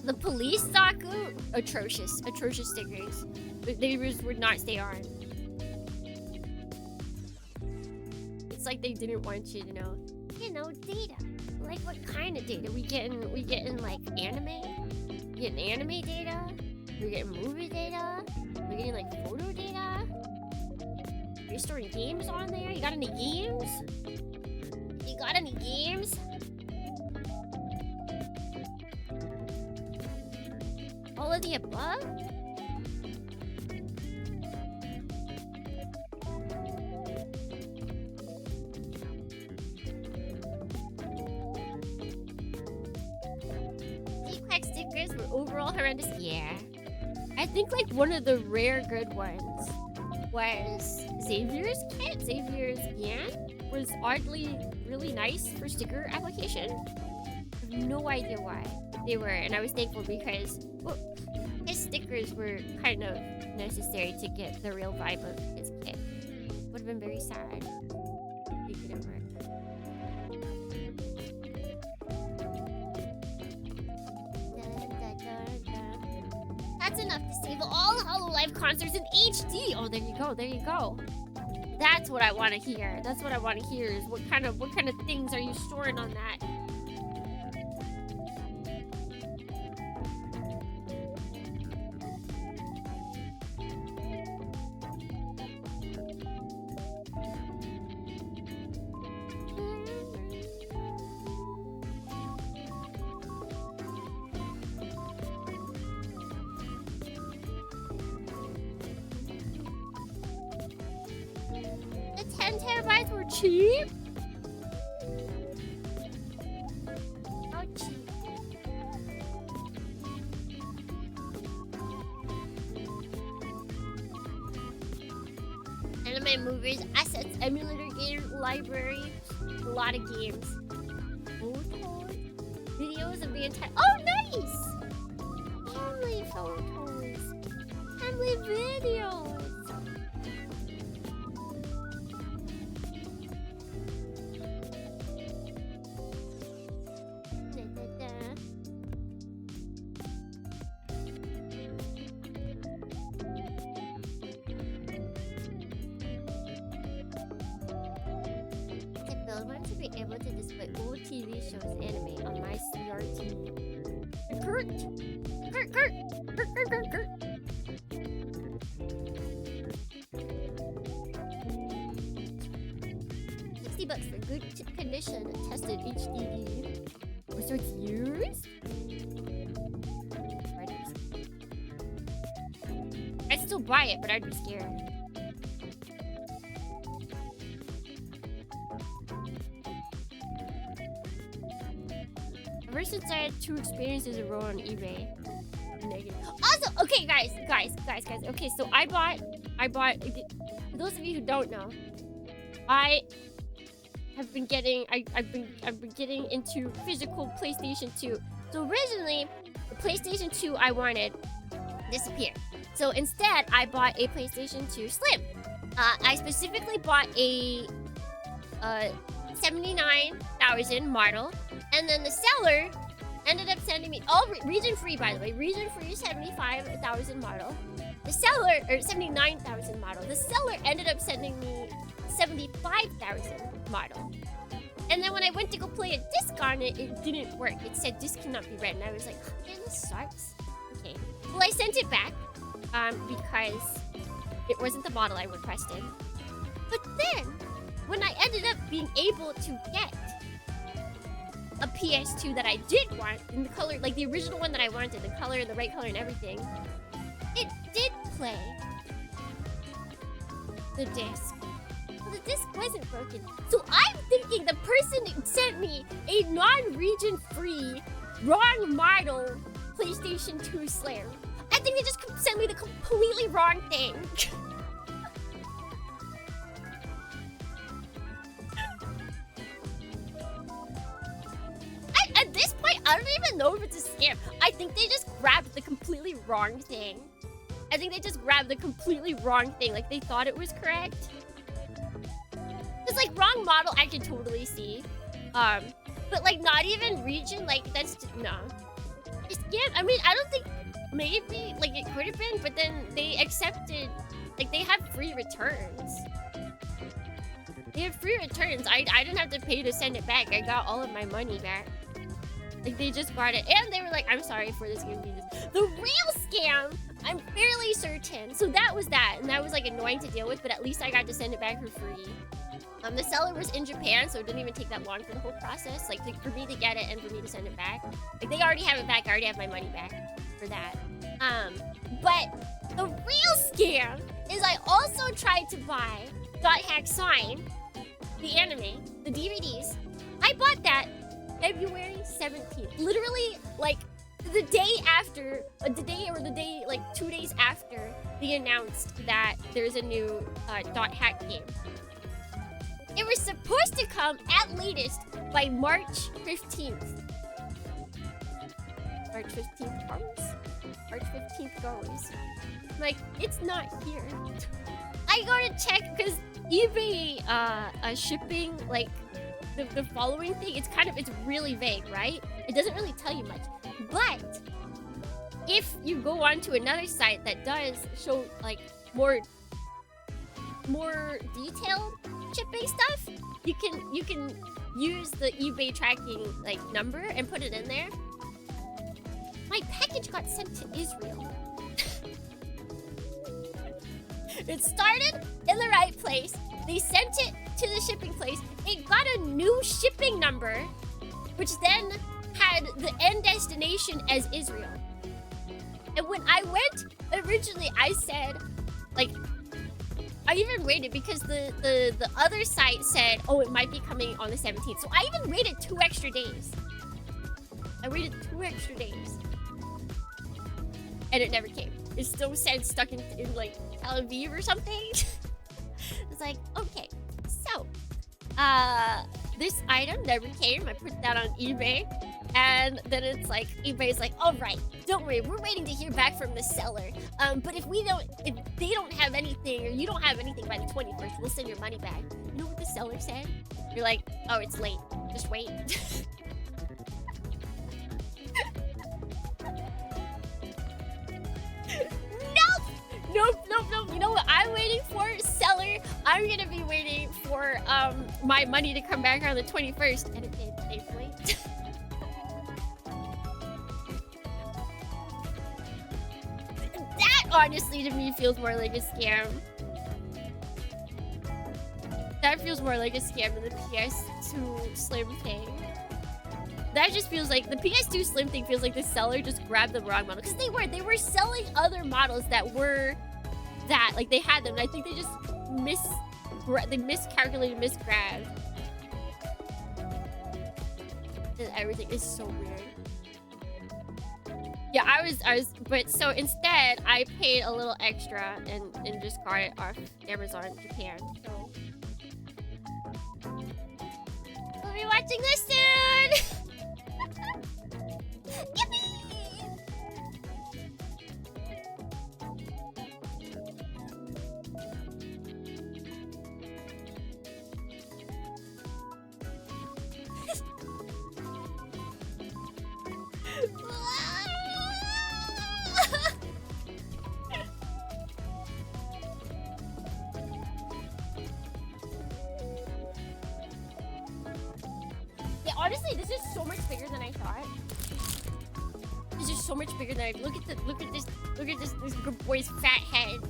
the police Zaku, atrocious stickers. They just would not stay on. It's like they didn't want you to know, data. Like what kind of data? We getting like anime? We getting anime data? We getting movie data? We getting like photo data? Are you storing games on there? You got any games? You got any games? All of the above? G-Quack stickers were overall horrendous. Yeah. I think like one of the rare good ones was Xavier's kit. Xavier's Yan was oddly really nice for sticker application. I have no idea why they were, and I was thankful because his stickers were kind of necessary to get the real vibe of his kit. Would have been very sad if it didn't work. That's enough to save all Hololive concerts in HD. Oh, there you go. There you go. That's what I want to hear. That's what I want to hear. Is what kind of things are you storing on that? The 10 terabytes were cheap? How cheap? Anime movies, assets, emulator game library, a lot of games. Photos, videos of the entire. Oh, nice! Family photos, family videos. I want to be able to display all TV shows and anime on my CRT. Gert! 60 bucks for good condition tested HDD. Oh, so it's used? I'd still buy it, but I'd be scared. Ever since I had 2 experiences in a row on eBay. Negative. Also, okay, guys. Okay, so I bought. For those of you who don't know, I've been getting into physical PlayStation 2. So originally, the PlayStation 2 I wanted disappeared. So instead, I bought a PlayStation 2 Slim. I specifically bought a 79,000 model. And then the seller ended up sending me, all region free by the way, region free 75,000 model. The seller, or 79,000 model. The seller ended up sending me 75,000 model. And then when I went to go play a disc on it, it didn't work. It said disc cannot be read, and I was like, oh, man, this sucks. Okay. Well, I sent it back because it wasn't the model I requested. But then, when I ended up being able to get a PS2 that I did want, in the color, like the original one that I wanted, the color, the right color and everything, it did play the disc. Well, the disc wasn't broken. So I'm thinking the person who sent me a non-region free, wrong model PlayStation 2 Slayer. I think they just sent me the completely wrong thing. At this point, I don't even know if it's a scam. I think they just grabbed the completely wrong thing. I think they just grabbed the completely wrong thing. Like, they thought it was correct. Because, like, wrong model, I can totally see. But, like, not even region, like, that's just, no. It's scam. I mean, I don't think, maybe, like, it could have been, but then they accepted, like, they have free returns. They have free returns. I didn't have to pay to send it back. I got all of my money back. Like, they just got it. And they were like, I'm sorry for this game. The real scam, I'm fairly certain. So that was that. And that was, like, annoying to deal with. But at least I got to send it back for free. The seller was in Japan, so it didn't even take that long for the whole process. Like, for me to get it and for me to send it back. Like, they already have it back. I already have my money back for that. But the real scam is I also tried to buy Dot Hack Sign, the anime, the DVDs. I bought that February 17th. Literally, like, the day after, like, 2 days after they announced that there's a new Dot Hack game. It was supposed to come at latest by March 15th. March 15th comes? March 15th goes. I'm like, it's not here. I go to check because eBay shipping, like, the following thing, it's really vague, right? It doesn't really tell you much. But if you go on to another site that does show, like, more detailed shipping stuff, you can use the eBay tracking, like, number and put it in there. My package got sent to Israel. It started in the right place. They sent it to the shipping place. It got a new shipping number, which then had the end destination as Israel. And when I went, originally I said, like, I even waited because the other site said, oh, it might be coming on the 17th. So I even waited 2 extra days. I waited 2 extra days. And it never came. It still said stuck in like, Tel Aviv or something. It's like, okay. So, this item never came. I put that on eBay. And then it's like, eBay's like, all right, don't worry, we're waiting to hear back from the seller. But if they don't have anything, or you don't have anything by the 21st, we'll send your money back. You know what the seller said? You're like, oh, it's late. Just wait. Nope. You know what I'm waiting for? Seller, I'm gonna be waiting for my money to come back on the 21st. And it did, thankfully. That, honestly, to me, feels more like a scam. That feels more like a scam than the PS2 Slim thing. That just feels like, the PS2 Slim thing feels like the seller just grabbed the wrong model. Because they were selling other models that were that. Like, they had them. And I think they just miscalculated, misgrabbed. And everything is so weird. Yeah, I was, but so instead, I paid a little extra and just got it off Amazon Japan. So, we'll be watching this soon! Yippee! honestly, this is so much bigger than I thought. This is so much bigger than I. Look at this good boy's fat head.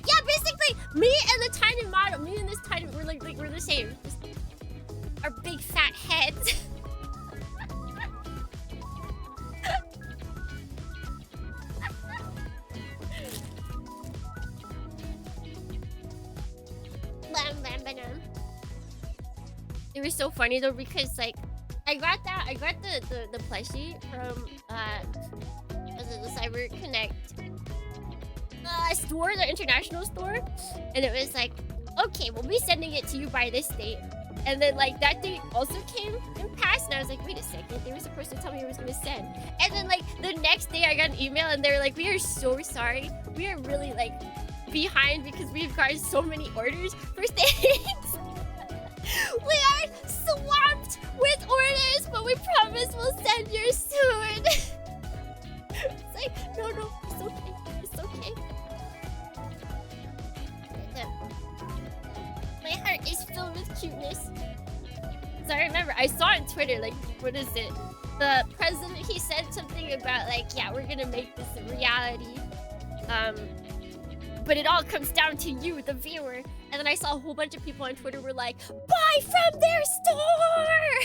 Yeah, basically, me and the tiny model, me and this tiny, we're like we're the same. Just our big fat heads. It was so funny though because like I got the plushie from was it the Cyber Connect store, the international store, and it was like, okay, we'll be sending it to you by this date. And then like that date also came and passed, and I was like, wait a second, they were supposed to tell me it was gonna send. And then like the next day I got an email and they were like, we are so sorry, we are really like behind because we've gotten so many orders for things. We are swamped with orders, but we promise we'll send yours soon. It's like, no, it's okay. It's okay. My heart is filled with cuteness. So I remember, I saw on Twitter, like, what is it? The president, he said something about, like, yeah, we're gonna make this a reality. But it all comes down to you, the viewer. And then I saw a whole bunch of people on Twitter were like, buy from their store!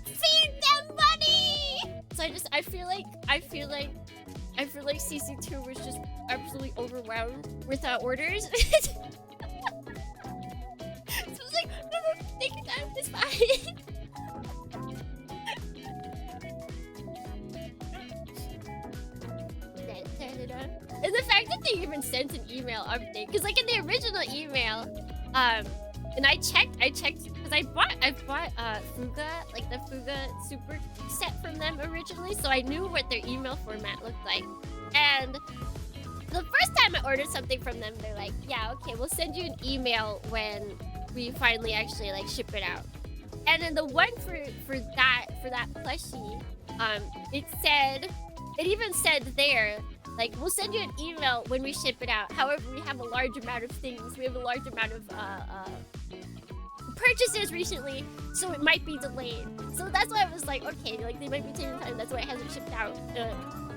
Feed them money! So I feel like CC2 was just absolutely overwhelmed with orders. So I was like, no, take your time, it's fine. And the fact that they even sent an email update, because like in the original email, and I checked because I bought Fuga, like the Fuga Super set from them originally, so I knew what their email format looked like. And the first time I ordered something from them, they're like, yeah, okay, we'll send you an email when we finally actually like ship it out. And then the one for that plushie, it even said there, like, we'll send you an email when we ship it out. However, we have a large amount of things. We have a large amount of purchases recently, so it might be delayed. So that's why I was like, okay, like they might be taking time. That's why it hasn't shipped out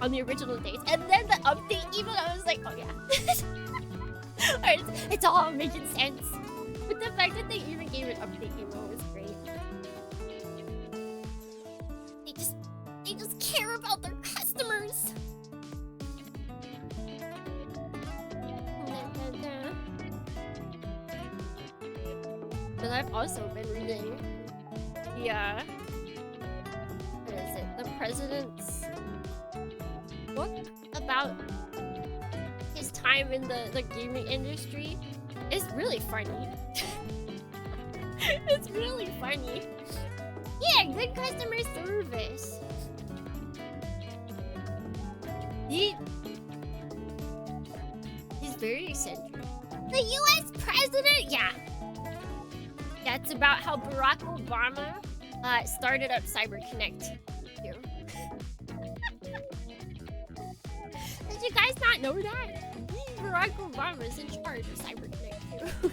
on the original dates. And then the update email, I was like, oh yeah, Alright, it's all making sense. But the fact that they even gave an update email was great. They just care about their customers. But I've also been reading the what is it? The president's book about his time in the gaming industry. It's really funny. It's really funny. Yeah, good customer service. He's very eccentric. The US president? Yeah. Yeah, it's about how Barack Obama started up CyberConnect here. Did you guys not know that? Barack Obama is in charge of CyberConnect too.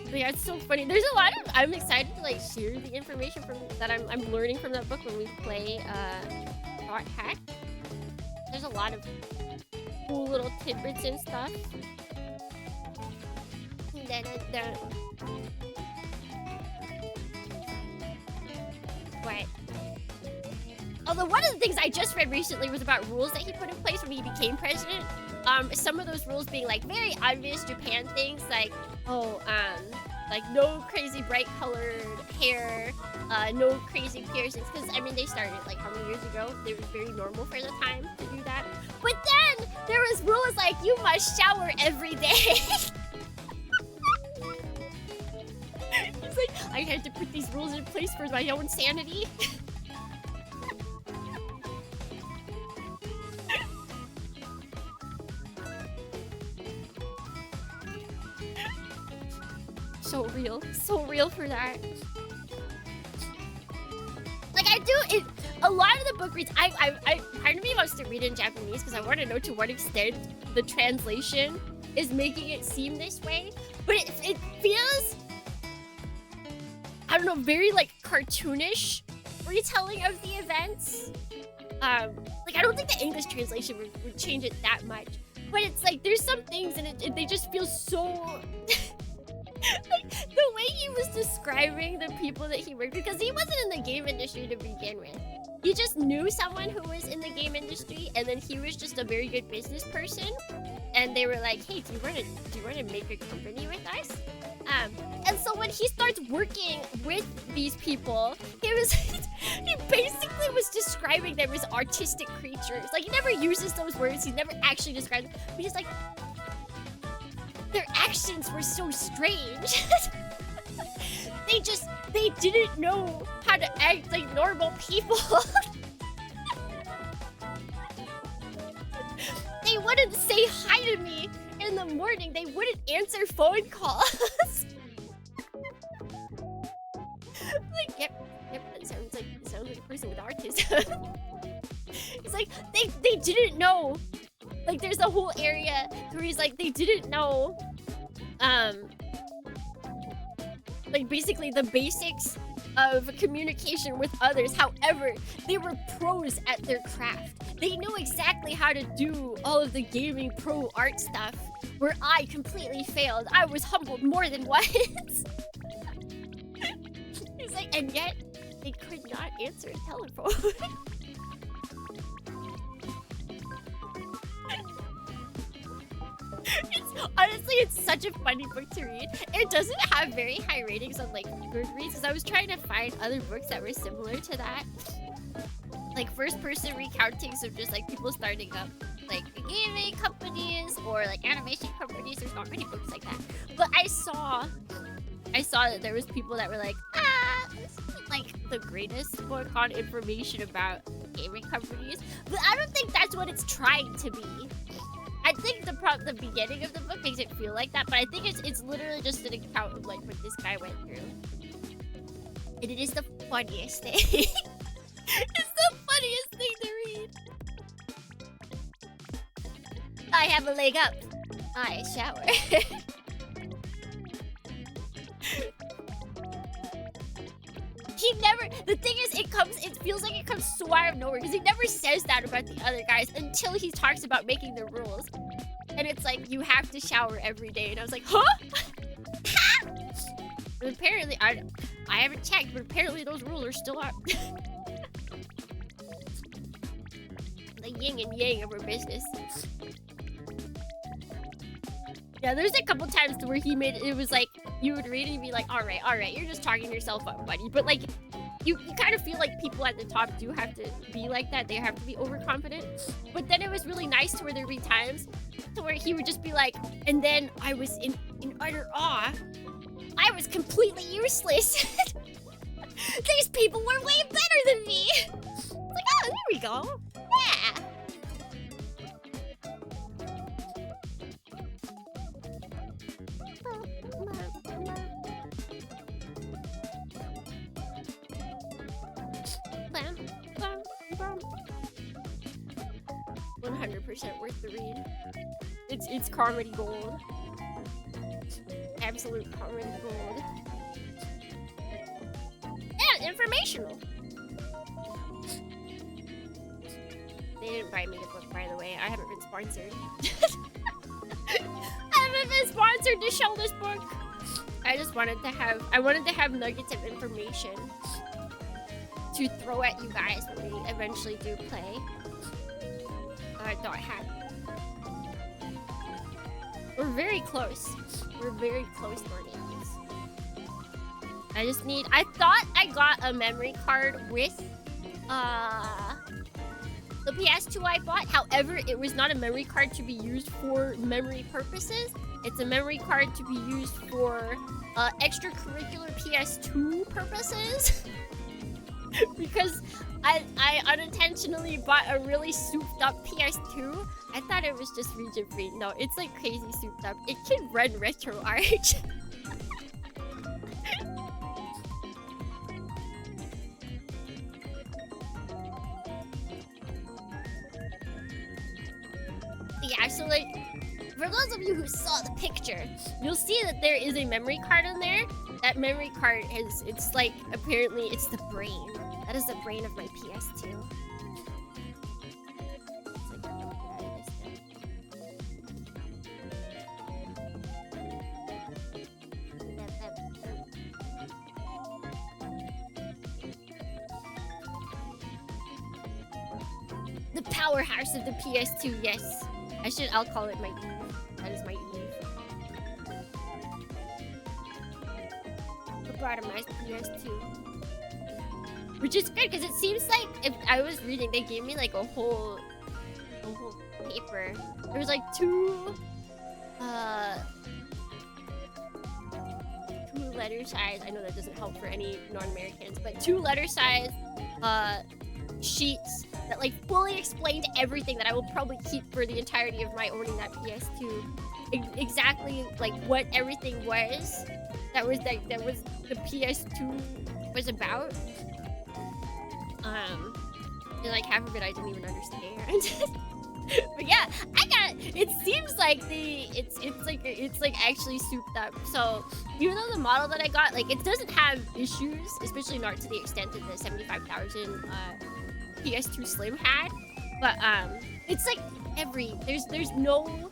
But yeah, it's so funny. There's a lot of, I'm excited to like share the information from that I'm learning from that book when we play Dot Hack. There's a lot of cool little tidbits and stuff. What? Although one of the things I just read recently was about rules that he put in place when he became president. Some of those rules being like very obvious Japan things, like like no crazy bright colored hair, no crazy piercings. Because I mean they started like how many years ago? They were very normal for the time to do that. But then there was rules like you must shower every day. It's like I had to put these rules in place for my own sanity. So real for that. Like I do it. a lot of the book reads, I part of me wants to read it in Japanese because I want to know to what extent the translation is making it seem this way. But it feels, I don't know, very like cartoonish retelling of the events. Like I don't think the English translation would change it that much. But it's like there's some things and they just feel so like the way he was describing the people that he worked with, because he wasn't in the game industry to begin with. He just knew someone who was in the game industry, and then he was just a very good business person. And they were like, "Hey, do you want to make a company with us?" And so when he starts working with these people, he basically was describing them as artistic creatures. Like he never uses those words. He never actually describes them. But he's like, their actions were so strange. They didn't know how to act like normal people. They wouldn't say hi to me in the morning. They wouldn't answer phone calls. Like, yep, that sounds like a person with autism. It's like they didn't know. Like there's a whole area where he's like they didn't know like basically the basics of communication with others. However, they were pros at their craft. They knew exactly how to do all of the gaming pro art stuff, where I completely failed. I was humbled more than once. He's like, and yet they could not answer a telephone. It's such a funny book to read. It doesn't have very high ratings on like Goodreads, because I was trying to find other books that were similar to that, like first-person recountings of just like people starting up like gaming companies or like animation companies. There's not many books like that, but I saw that there was people that were like, this isn't like the greatest book on information about gaming companies. But I don't think that's what it's trying to be. I think the beginning of the book makes it feel like that, but I think it's literally just an account of like what this guy went through. And it is the funniest thing. It's the funniest thing to read. I have a leg up. I shower. The thing is, it feels like it comes so out of nowhere, because he never says that about the other guys until he talks about making the rules. And it's like, you have to shower every day. And I was like, huh? And apparently, I haven't checked, but apparently those rules are still out. The yin and yang of our business. Yeah, there's a couple times where he made it was like, you would read it and be like, all right, you're just talking yourself up, buddy. But like, you kind of feel like people at the top do have to be like that. They have to be overconfident. But then it was really nice to where there'd be times to where he would just be like, and then I was in utter awe. I was completely useless. These people were way better than me. It's like, oh, there we go. Yeah. 100% worth the read. It's comedy gold. Absolute comedy gold. And informational. They didn't buy me the book, by the way. I haven't been sponsored. I haven't been sponsored to show this book. I just wanted to have nuggets of information to throw at you guys when we eventually do play. I thought I had. We're very close. We're very close, Mornings. I thought I got a memory card with the PS2 I bought. However, it was not a memory card to be used for memory purposes. It's a memory card to be used for extracurricular PS2 purposes. Because I unintentionally bought a really souped up PS2. I thought it was just region free. No, it's like crazy souped up. It can run retro art. Yeah, so like, for those of you who saw the picture, you'll see that there is a memory card in there. That memory card is, it's like, apparently it's the brain. That is the brain of my PS2. It's like, oh, get out of this thing. The powerhouse of the PS2, yes. I'll call it my Eve. That is my Eve. The bottomized PS2. Which is good, because it seems like, if I was reading, they gave me like a whole paper. There was like two letter size, I know that doesn't help for any non-Americans, but 2 letter size sheets that like fully explained everything that I will probably keep for the entirety of my owning that PS2. Exactly like what everything was. That was the PS2 was about. And like half of it I didn't even understand. But yeah, it seems like it's like actually souped up. So even though the model that I got, like, it doesn't have issues, especially not to the extent that the 75,000 PS2 Slim had, but it's like there's no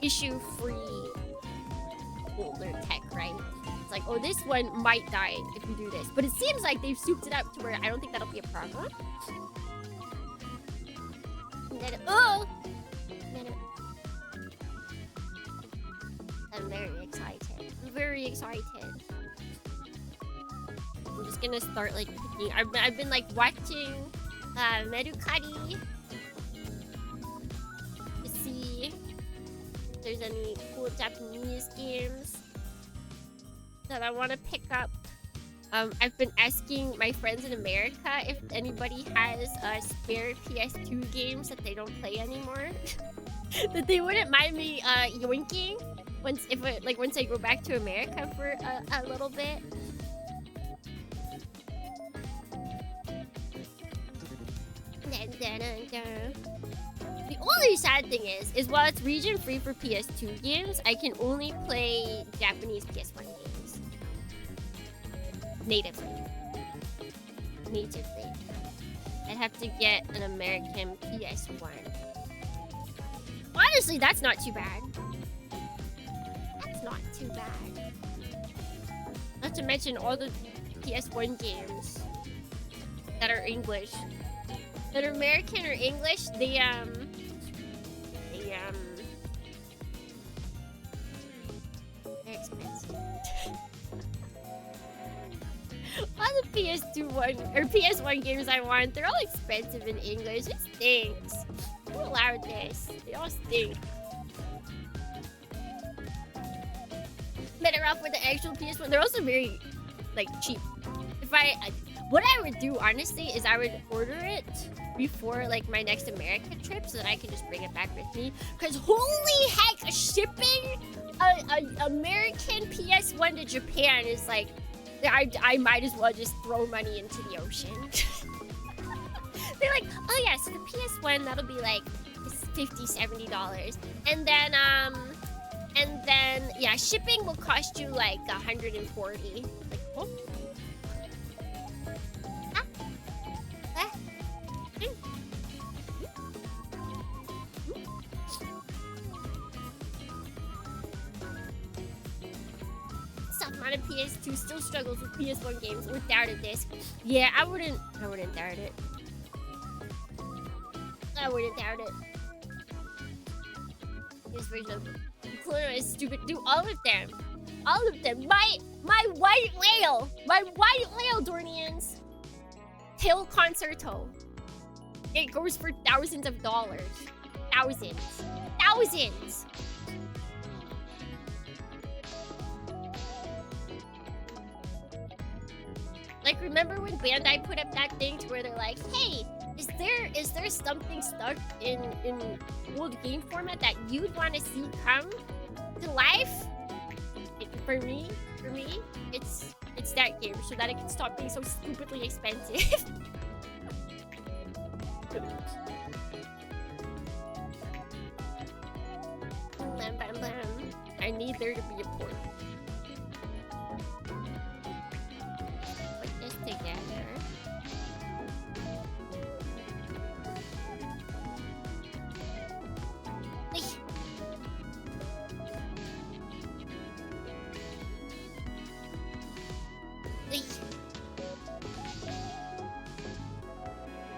issue-free older tech, right? It's like, oh, this one might die if you do this, but it seems like they've souped it up to where I don't think that'll be a problem. Oh! I'm very excited. I'm very excited. I'm just gonna start like picking. I've been like watching Merukari to see if there's any cool Japanese games that I want to pick up. I've been asking my friends in America if anybody has spare PS2 games that they don't play anymore. That they wouldn't mind me yoinking once I go back to America for a little bit. The only sad thing is while it's region free for PS2 games, I can only play Japanese PS1 games. Natively. I'd have to get an American PS1. Honestly, that's not too bad. That's not too bad. Not to mention all the PS1 games that are English. That are American or English, they're expensive. All the PS1 games I want, they're all expensive in English. It stinks. Who allowed this? They all stink. Better off with the actual PS1. They're also very, like, cheap. What I would do, honestly, is I would order it before, like, my next America trip so that I can just bring it back with me. Because holy heck, shipping an American PS1 to Japan is like, I might as well just throw money into the ocean. They're like, oh yeah, so the PS1, that'll be like $50-$70. And then, yeah, shipping will cost you like $140. Like, oh. On a PS2 still struggles with PS1 games without a disc. Yeah, I wouldn't doubt it. I wouldn't doubt it. This version of Guncannon is stupid. Do all of them. All of them. My white whale. My white whale, Dornians. Tail Concerto. It goes for thousands of dollars. Thousands. Like, remember when Bandai put up that thing to where they're like, hey, is there something stuck in old game format that you'd want to see come to life? For me, it's that game, so that it can stop being so stupidly expensive. I need there to be a port. Put this together.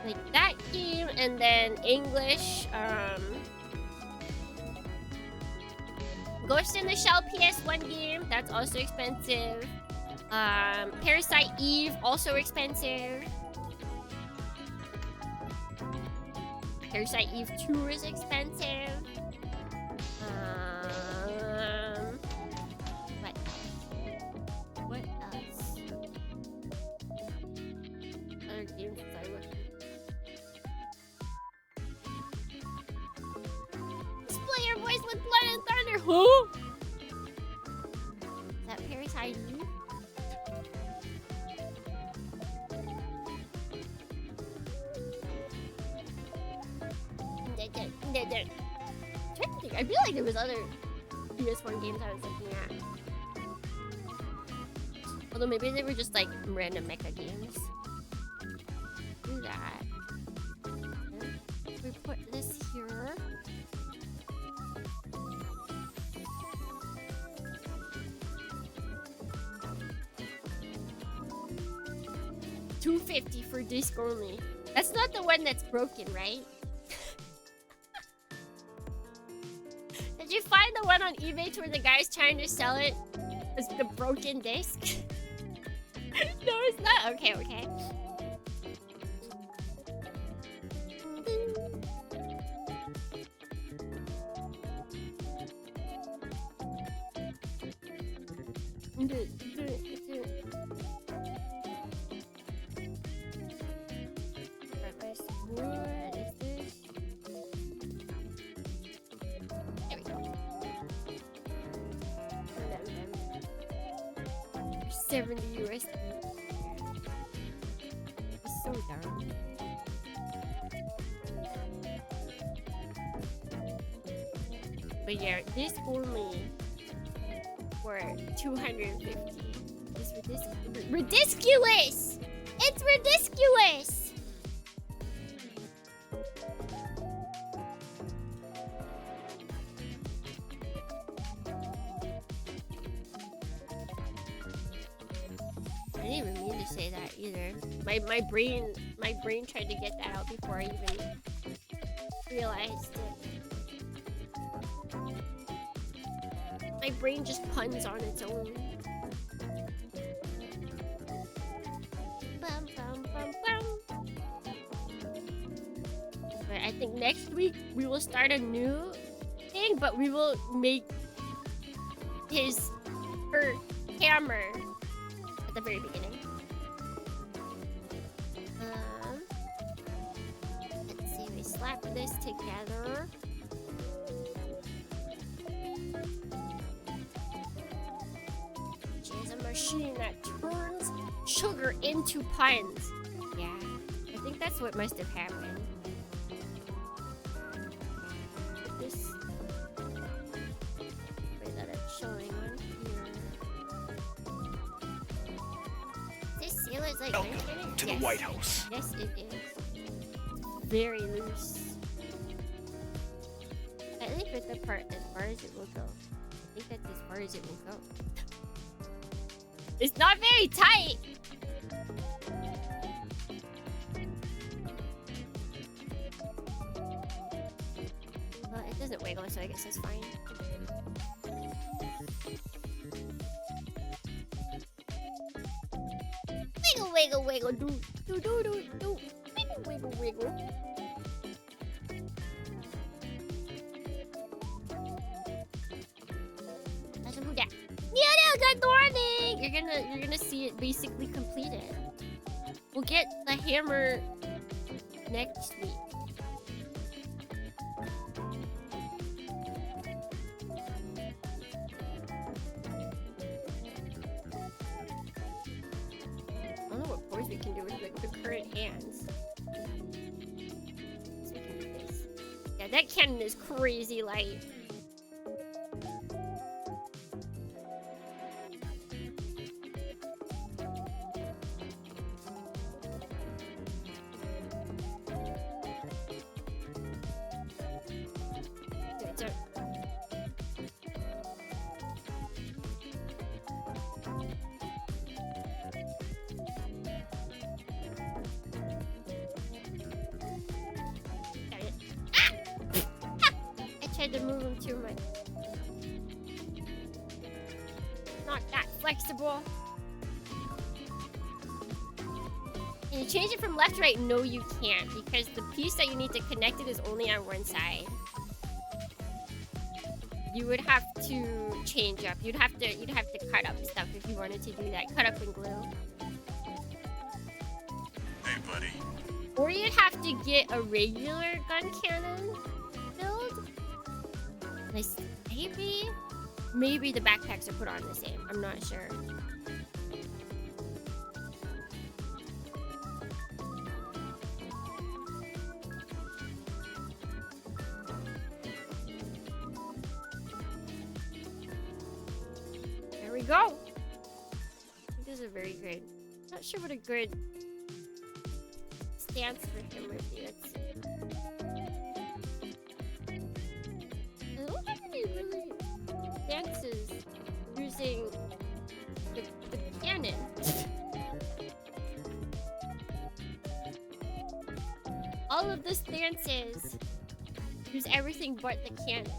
Like that game, and then English, Ghost in the Shell PS1 game, that's also expensive. Parasite Eve, also expensive. Parasite Eve 2 is expensive. What else? Other games that I look. Split your voice with blood and thunder. Who? Is that Parasite Eve? I feel like there was other PS4 games I was looking at. Although maybe they were just like random mecha games. Do that. We put this here. $250 for disc only. That's not the one that's broken, right? Did you find the one on eBay where the guy's trying to sell it as the broken disc? No, it's not. Okay, okay. What is this? There we go. 70 USD. It's so dumb. But yeah, this only for 250. This ridiculous! It's ridiculous! I didn't even mean to say that either. My brain tried to get that out before I even realized it. My brain just puns on its own. Bum, bum, bum, bum. But I think next week we will start a new thing, but we will make her hammer at the very beginning. Let's see, we slap this together. She has a machine that turns sugar into puns. Yeah, I think that's what must have happened. This way that it's showing on here. This seal is like Welcome to the White House. Yes, it is. Very loose. I think that's the part as far as it will go. I think that's as far as it will go. It's not very tight. Well, it doesn't wiggle, so I guess that's fine. Wiggle, wiggle, wiggle, do, do, do, do, do. Wiggle, wiggle, wiggle. Yeah, good morning. You're gonna see it basically completed. We'll get the hammer next week. I don't know what pose we can do with the current hands. So we can do this. Yeah, that cannon is crazy light. hard to move him too much. Not that flexible. Can you change it from left to right? No, you can't, because the piece that you need to connect it is only on one side. You would have to change up. You'd have to cut up stuff if you wanted to do that. Cut up and glue. Hey, buddy. Or you'd have to get a regular Guncannon build. Maybe the backpacks are put on the same. I'm not sure. There we go. I think this is a very good. Not sure what a good stance for him would be. Let's see. I don't have any really stances using the cannon. All of the stances use everything but the cannon.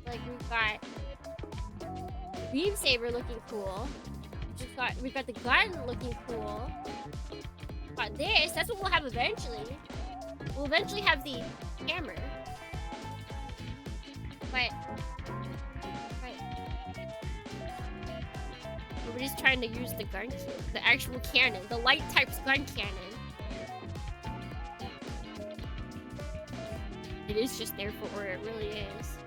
Like we've got beam saber looking cool. We've got the gun looking cool. Got this. That's what we'll have eventually. We'll eventually have the hammer. But we're just trying to use the gun, the actual cannon, the light type's gun cannon. It is just there for where it really is.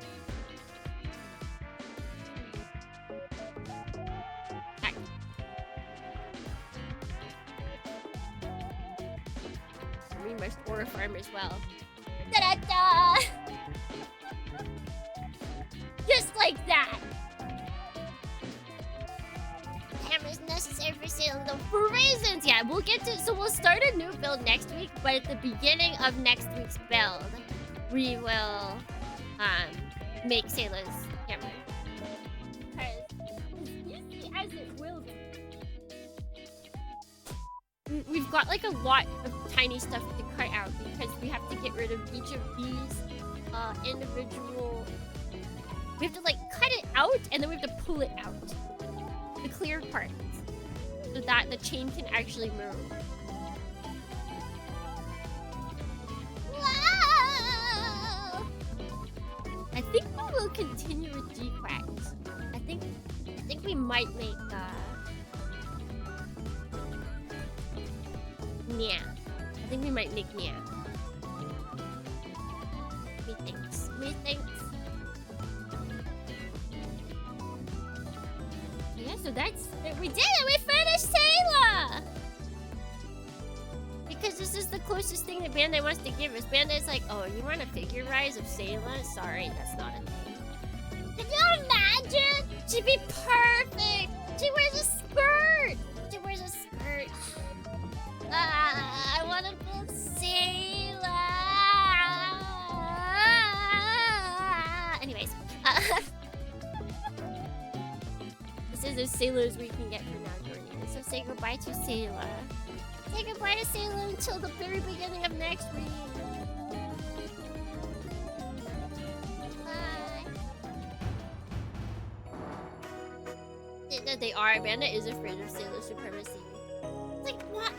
Aura farm as well. Da-da-da! Just like that! The hammer is necessary for Sayla for reasons! Yeah, we'll get to... So we'll start a new build next week, but at the beginning of next week's build, we will make Sayla's hammer. Because as easy as it will be. We've got like a lot of tiny stuff to cut out because we have to get rid of each of these individual. We have to like cut it out and then we have to pull it out, the clear part, so that the chain can actually move. Wow! I think we will continue with G-Quacks. I think we might make Nya. I think we might make Nya. Methinks. Yeah, so that's it. We did it! We finished Sayla! Because this is the closest thing that Bandai wants to give us. Bandai's like, oh, you want a figure rise of Sayla? Sorry, that's not a thing. Can you imagine? She'd be perfect! She wears a skirt! I want to build Sayla. Anyways, this is as Sayla as we can get for now, Jordan. So say goodbye to Sayla. Say goodbye to Sayla until the very beginning of next week. Bye. They are. Amanda is afraid of Sayla's supremacy. Like, what?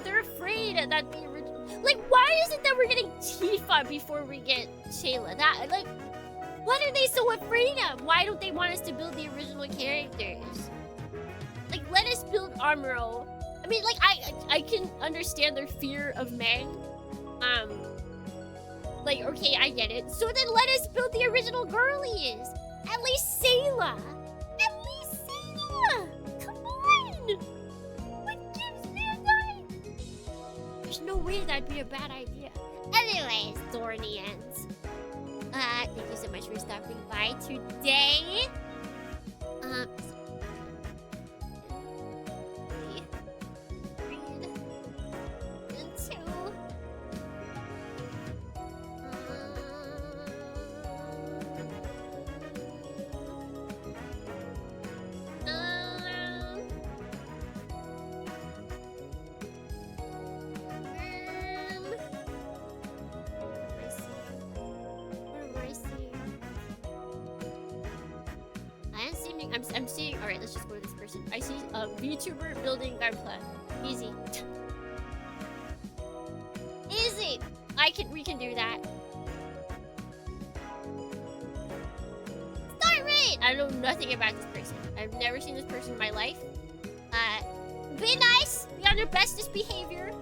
They're afraid that the original... Like, why is it that we're getting Tifa before we get Sayla? What are they so afraid of? Why don't they want us to build the original characters? Like, let us build Amuro. I mean, like, I can understand their fear of Meg. Like, okay, I get it. So then let us build the original girlies. At least Sayla. Come on! There's no way that'd be a bad idea. Anyways, Dornians. Thank you so much for stopping by today. let's just go to this person. I see a VTuber building Guncannon. Easy. Easy! We can do that. Start rate! I know nothing about this person. I've never seen this person in my life. Be nice! Be on your bestest behavior.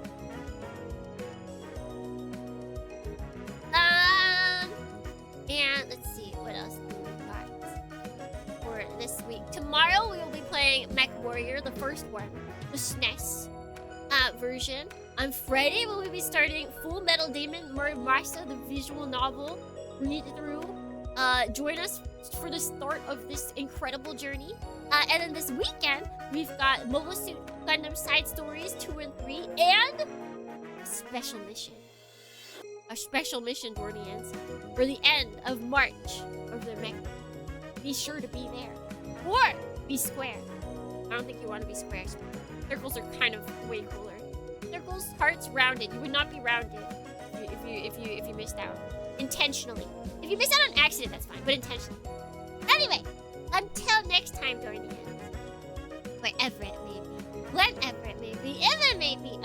And let's see, what else do we got for this week? Tomorrow we will be playing Mech Warrior, the first one, the SNES version. On Friday we will be starting Full Metal Demon Muramasa, the visual novel. Read through. Join us for the start of this incredible journey. And then this weekend we've got Mobile Suit Gundam Side Stories 2 and 3 and a special mission. A special mission, Dornians, for the end of March of the mech. Be sure to be there. Or be square. I don't think you want to be square. Circles are kind of way cooler. Circles, hearts, rounded. You would not be rounded if you missed out. Intentionally. If you missed out on accident, that's fine, but intentionally. Anyway, until next time, Dornians. Wherever it may be. Whenever it may be. If it may be.